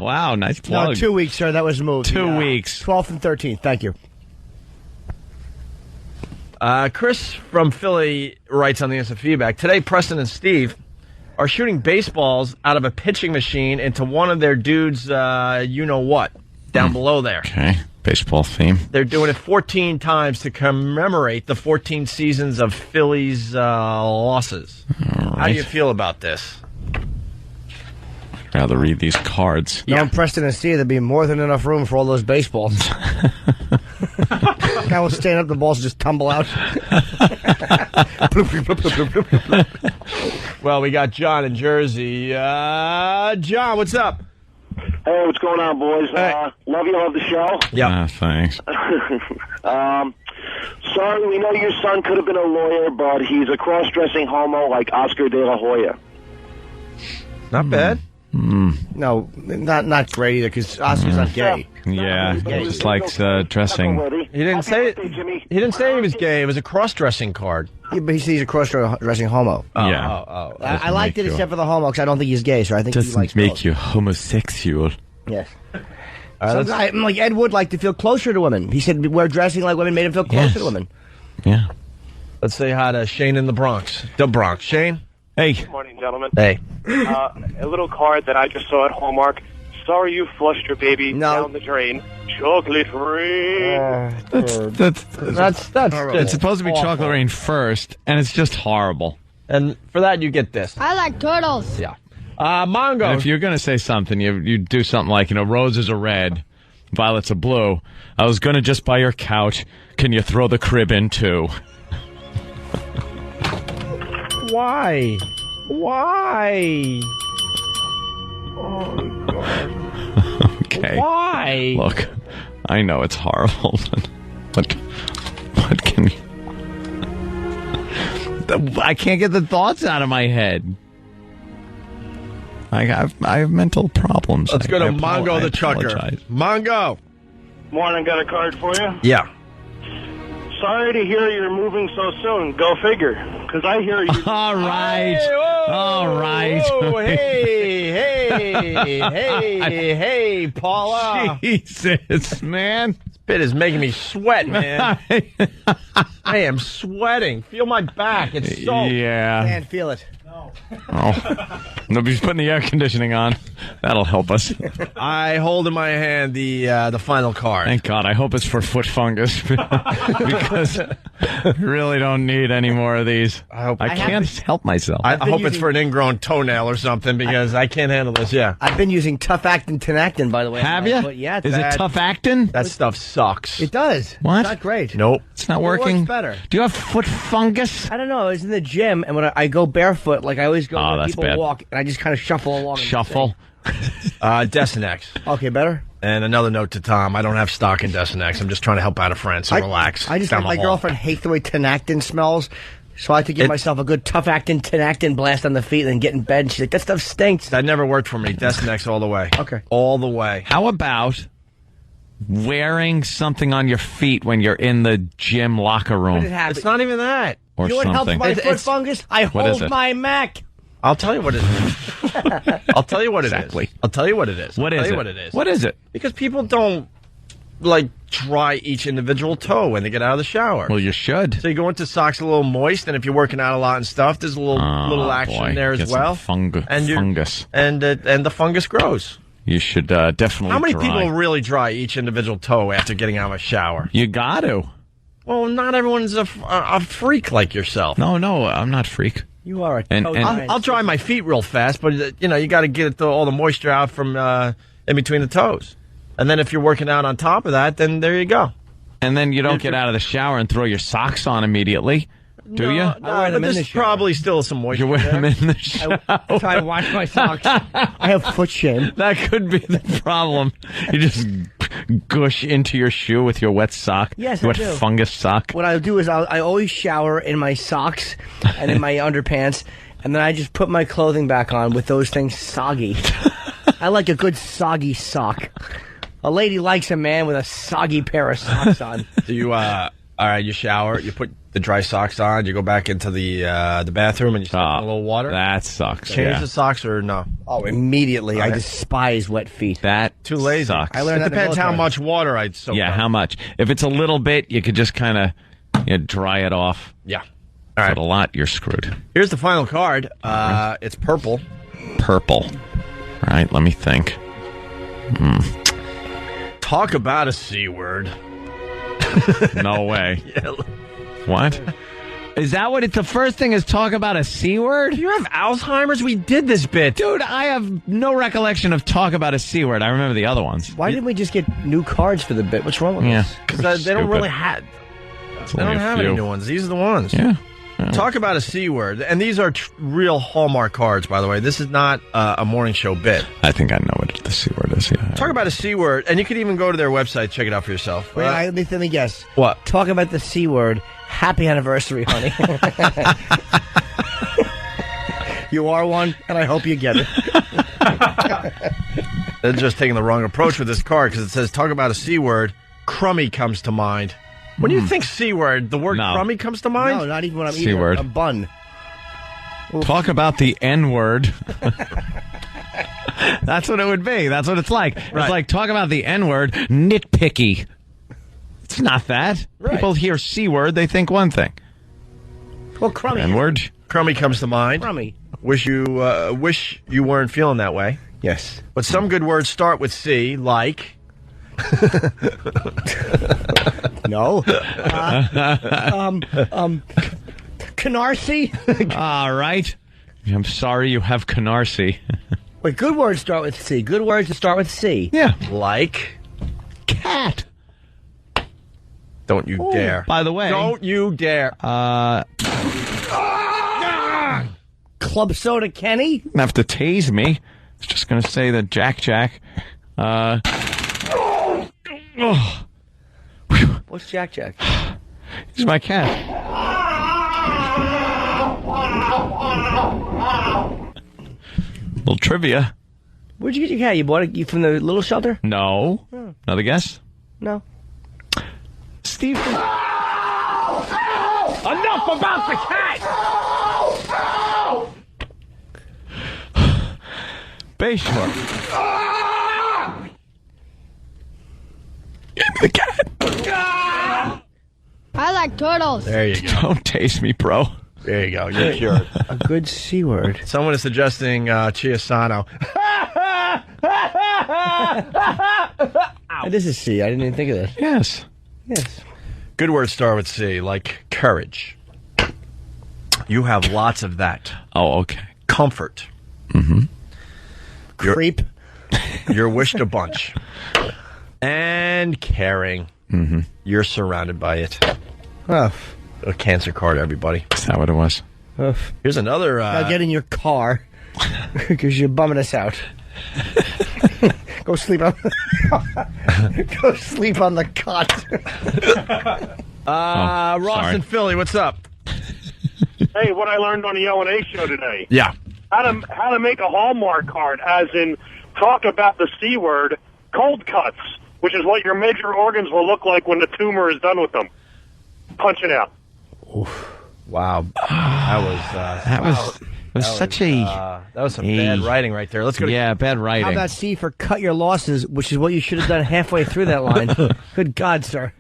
Speaker 2: Wow, nice plug.
Speaker 4: No, 2 weeks, sir. That was moved.
Speaker 2: 2 weeks.
Speaker 4: 12th and 13th. Thank you.
Speaker 1: Chris from Philly writes on the instant feedback, today Preston and Steve are shooting baseballs out of a pitching machine into one of their dudes, you-know-what, down below there.
Speaker 2: Okay, baseball theme.
Speaker 1: They're doing it 14 times to commemorate the 14 seasons of Philly's losses.
Speaker 2: All
Speaker 1: How do you
Speaker 2: right.
Speaker 1: feel about this?
Speaker 2: I'd rather read these cards.
Speaker 4: No, Preston and Steve, there'd be more than enough room for all those baseballs. Guy will stand up, the balls just tumble out.
Speaker 1: Well, we got John in Jersey. John, what's up?
Speaker 15: Hey, what's going on, boys? Love you, love the show.
Speaker 1: Yeah,
Speaker 2: thanks.
Speaker 15: Sorry, we know your son could have been a lawyer, but he's a cross-dressing homo like Oscar de la Hoya.
Speaker 1: Not bad.
Speaker 4: No, not great either, because Oscar's not gay.
Speaker 2: Yeah, he just likes dressing.
Speaker 1: He didn't say he didn't say he was gay. It was a cross-dressing card.
Speaker 4: Yeah, but he says he's a cross-dressing homo. I liked it except for the homo, because I don't think he's gay, so I think he likes
Speaker 2: Doesn't make
Speaker 4: both.
Speaker 2: you homosexual.
Speaker 4: Yes. Like Ed would like to feel closer to women. He said wear dressing like women made him feel closer to women.
Speaker 2: Yeah.
Speaker 1: Let's say hi to Shane in the Bronx. The Bronx. Shane?
Speaker 2: Hey.
Speaker 5: Good morning, gentlemen.
Speaker 1: Hey.
Speaker 5: A little card that I just saw at Hallmark. Sorry you flushed your baby down the drain. Chocolate rain.
Speaker 1: That's
Speaker 2: It's supposed to be chocolate rain first, and it's just horrible.
Speaker 1: And for that, you get this.
Speaker 22: I like turtles.
Speaker 1: Yeah. Mongo.
Speaker 2: And if you're going to say something, you do something like, roses are red, violets are blue. I was going to just buy your couch. Can you throw the crib in, too?
Speaker 1: Why? Oh, God.
Speaker 2: Okay.
Speaker 1: Why?
Speaker 2: Look, I know it's horrible, but what can you... I can't get the thoughts out of my head. I have mental problems.
Speaker 1: Let's go to
Speaker 2: I
Speaker 1: Mongo the Chucker.
Speaker 2: apologize.
Speaker 1: Mongo.
Speaker 15: Morning, got a card for you?
Speaker 1: Yeah.
Speaker 15: Sorry to hear you're moving so soon. Go figure. Because I hear you.
Speaker 2: All right. All right.
Speaker 1: Oh, hey, Paula.
Speaker 2: Jesus, man.
Speaker 1: This bit is making me sweat, man. I am sweating. Feel my back. It's so...
Speaker 2: Yeah.
Speaker 4: Can't feel it.
Speaker 2: Oh. Nobody's putting the air conditioning on. That'll help us.
Speaker 1: I hold in my hand the final card.
Speaker 2: Thank God. I hope it's for foot fungus because I really don't need any more of these. I can't help myself.
Speaker 1: I hope it's for an ingrown toenail or something because I can't handle this. Yeah.
Speaker 4: I've been using Tough Actin' Tenactin, by the way.
Speaker 2: Have you?
Speaker 4: Yeah, it's
Speaker 2: Is
Speaker 4: bad.
Speaker 2: it Tough Actin'?
Speaker 1: That stuff sucks.
Speaker 4: It does.
Speaker 2: What?
Speaker 4: It's not great.
Speaker 1: Nope.
Speaker 2: It's not
Speaker 4: It
Speaker 2: working.
Speaker 4: works better.
Speaker 2: Do you have foot fungus?
Speaker 4: I don't know. I was in the gym, and when I go barefoot, like I always go
Speaker 2: Oh,
Speaker 4: where
Speaker 2: that's
Speaker 4: people
Speaker 2: bad.
Speaker 4: walk, and I just kind of shuffle along.
Speaker 2: Shuffle.
Speaker 1: Desinex.
Speaker 4: Okay, better?
Speaker 1: And another note to Tom. I don't have stock in Desinex. I'm just trying to help out a friend, so relax.
Speaker 4: I just
Speaker 1: Down
Speaker 4: like
Speaker 1: the
Speaker 4: my
Speaker 1: hall.
Speaker 4: girlfriend hates the way Tenactin smells, so I have to give myself a good Tough Actin' Tenactin blast on the feet and then get in bed. And she's like, that stuff stinks.
Speaker 1: That never worked for me. Desinex all the way.
Speaker 4: Okay.
Speaker 1: All the way.
Speaker 2: How about wearing something on your feet when you're in the gym locker room?
Speaker 1: It's not even that.
Speaker 2: Or
Speaker 4: You know what helps
Speaker 2: something.
Speaker 4: my foot fungus? I
Speaker 2: What is
Speaker 4: hold
Speaker 2: it?
Speaker 4: my Mac.
Speaker 1: I'll tell you what it is. I'll tell you what it is.
Speaker 2: Exactly.
Speaker 1: I'll tell you what it is.
Speaker 2: What
Speaker 1: I'll
Speaker 2: is
Speaker 1: tell
Speaker 2: it?
Speaker 1: you what it is.
Speaker 2: What is it?
Speaker 1: Because people don't, dry each individual toe when they get out of the shower.
Speaker 2: Well, you should.
Speaker 1: So you go into socks a little moist, and if you're working out a lot and stuff, there's a little action
Speaker 2: boy.
Speaker 1: there
Speaker 2: Get
Speaker 1: as
Speaker 2: some
Speaker 1: well.
Speaker 2: fungus.
Speaker 1: And the fungus grows.
Speaker 2: You should definitely
Speaker 1: How many
Speaker 2: dry.
Speaker 1: people really dry each individual toe after getting out of a shower?
Speaker 2: You got to.
Speaker 1: Well, not everyone's a freak like yourself.
Speaker 2: No, I'm not freak.
Speaker 4: You are a
Speaker 2: And-
Speaker 4: toe
Speaker 2: and-
Speaker 4: giant.
Speaker 1: I'll dry my feet real fast, but you got to get all the moisture out from in between the toes. And then if you're working out on top of that, then there you go.
Speaker 2: And then you don't get out of the shower and throw your socks on immediately, do you?
Speaker 1: No, but there's probably still some moisture
Speaker 2: You wear
Speaker 1: there.
Speaker 2: them in the shower.
Speaker 4: Try to wash my socks. I have foot shame.
Speaker 2: That could be the problem. You just gush into your shoe with your wet sock.
Speaker 4: Yes,
Speaker 2: your
Speaker 4: I
Speaker 2: wet
Speaker 4: do.
Speaker 2: fungus sock.
Speaker 4: What I do is I always shower in my socks and in my underpants, and then I just put my clothing back on with those things soggy. I like a good soggy sock. A lady likes a man with a soggy pair of socks on.
Speaker 1: Do you, all right, you shower, you put the dry socks on, you go back into the bathroom and you stick in a little water?
Speaker 2: That sucks.
Speaker 1: Change the socks or no?
Speaker 4: Oh, immediately. I despise wet feet.
Speaker 2: That
Speaker 1: Too lazy.
Speaker 2: sucks.
Speaker 4: I learned
Speaker 1: It
Speaker 4: that in the
Speaker 1: depends how
Speaker 4: military.
Speaker 1: much water I'd soak up.
Speaker 2: How much? If it's a little bit, you could just kind of dry it off.
Speaker 1: Yeah.
Speaker 2: All right. But a lot, you're screwed.
Speaker 1: Here's the final card. It's purple.
Speaker 2: Purple. All right, let me think.
Speaker 1: Talk about a C word.
Speaker 2: No way.
Speaker 1: Yeah.
Speaker 2: What? Is that what it's the first thing is talk about a C word?
Speaker 1: You have Alzheimer's? We did this bit.
Speaker 2: Dude, I have no recollection of talk about a C word. I remember the other ones.
Speaker 4: Why didn't we just get new cards for the bit? What's wrong with us?
Speaker 1: Because they don't really have... They don't have any new ones. These are the ones.
Speaker 2: Yeah.
Speaker 1: Talk about a C word. And these are real Hallmark cards, by the way. This is not a morning show bit.
Speaker 2: I think I know what the C word is. Yeah.
Speaker 1: Talk about a C word. And you could even go to their website, check it out for yourself.
Speaker 4: Wait, let me guess.
Speaker 1: What?
Speaker 4: Talk about the C word. Happy anniversary, honey. You are one, and I hope you get it.
Speaker 1: They're just taking the wrong approach with this card because it says talk about a C word. Crummy comes to mind. When you think C word, the word crummy comes to mind?
Speaker 4: No, not even when I'm
Speaker 2: C
Speaker 4: eating
Speaker 2: word.
Speaker 4: a bun.
Speaker 2: Talk about the N word. That's what it would be. That's what it's like.
Speaker 1: Right.
Speaker 2: It's like talk about the N word. Nitpicky. It's not that.
Speaker 4: Right.
Speaker 2: People hear C word, they think one thing.
Speaker 4: Well, crummy.
Speaker 2: N word.
Speaker 1: Crummy comes to mind.
Speaker 4: Crummy.
Speaker 1: Wish you weren't feeling that way.
Speaker 4: Yes.
Speaker 1: But some good words start with C, like...
Speaker 4: No. Canarsie?
Speaker 2: All right. I'm sorry you have Canarsie.
Speaker 4: Wait, good words start with C. Good words that start with C.
Speaker 2: Yeah.
Speaker 1: Like...
Speaker 4: Cat.
Speaker 1: Don't you dare.
Speaker 2: By the way...
Speaker 1: Don't you dare.
Speaker 4: Club Soda Kenny?
Speaker 2: You don't have to tase me. I was just going to say that Jack.
Speaker 4: What's Jack?
Speaker 2: He's my cat. Little trivia.
Speaker 4: Where'd you get your cat? You bought it from the little shelter?
Speaker 2: No.
Speaker 4: Oh.
Speaker 2: Another guess?
Speaker 4: No.
Speaker 2: Steve.
Speaker 9: Enough about the cat!
Speaker 2: Bayshore. Give me the cat.
Speaker 22: I like turtles.
Speaker 1: There you go.
Speaker 2: Don't taste me, bro.
Speaker 1: There you go. You're cured.
Speaker 4: A good C word.
Speaker 1: Someone is suggesting Chiasano.
Speaker 4: This is C. I didn't even think of that.
Speaker 2: Yes.
Speaker 4: Yes.
Speaker 1: Good words start with C, like courage. You have lots of that.
Speaker 2: Oh, okay.
Speaker 1: Comfort.
Speaker 2: Mm-hmm.
Speaker 4: Creep.
Speaker 1: You're wished a bunch. And caring.
Speaker 2: Mm-hmm.
Speaker 1: You're surrounded by it.
Speaker 4: Oh.
Speaker 1: A cancer card, everybody.
Speaker 2: Is that what it was?
Speaker 4: Oh.
Speaker 1: Here's another...
Speaker 4: Now get in your car, because you're bumming us out. Go sleep on... Go sleep on the cot.
Speaker 1: Ross
Speaker 2: sorry.
Speaker 1: and Philly, what's up?
Speaker 15: Hey, what I learned on the O&A show today.
Speaker 1: Yeah.
Speaker 15: How to make a Hallmark card, as in talk about the C word, cold cuts, which is what your major organs will look like when the tumor is done with them. Punching out.
Speaker 1: Oof. Wow. That
Speaker 2: was such
Speaker 1: that was some bad writing right there. Let's go to
Speaker 2: bad writing.
Speaker 4: How about C for cut your losses, which is what you should have done halfway through that line. Good God, sir.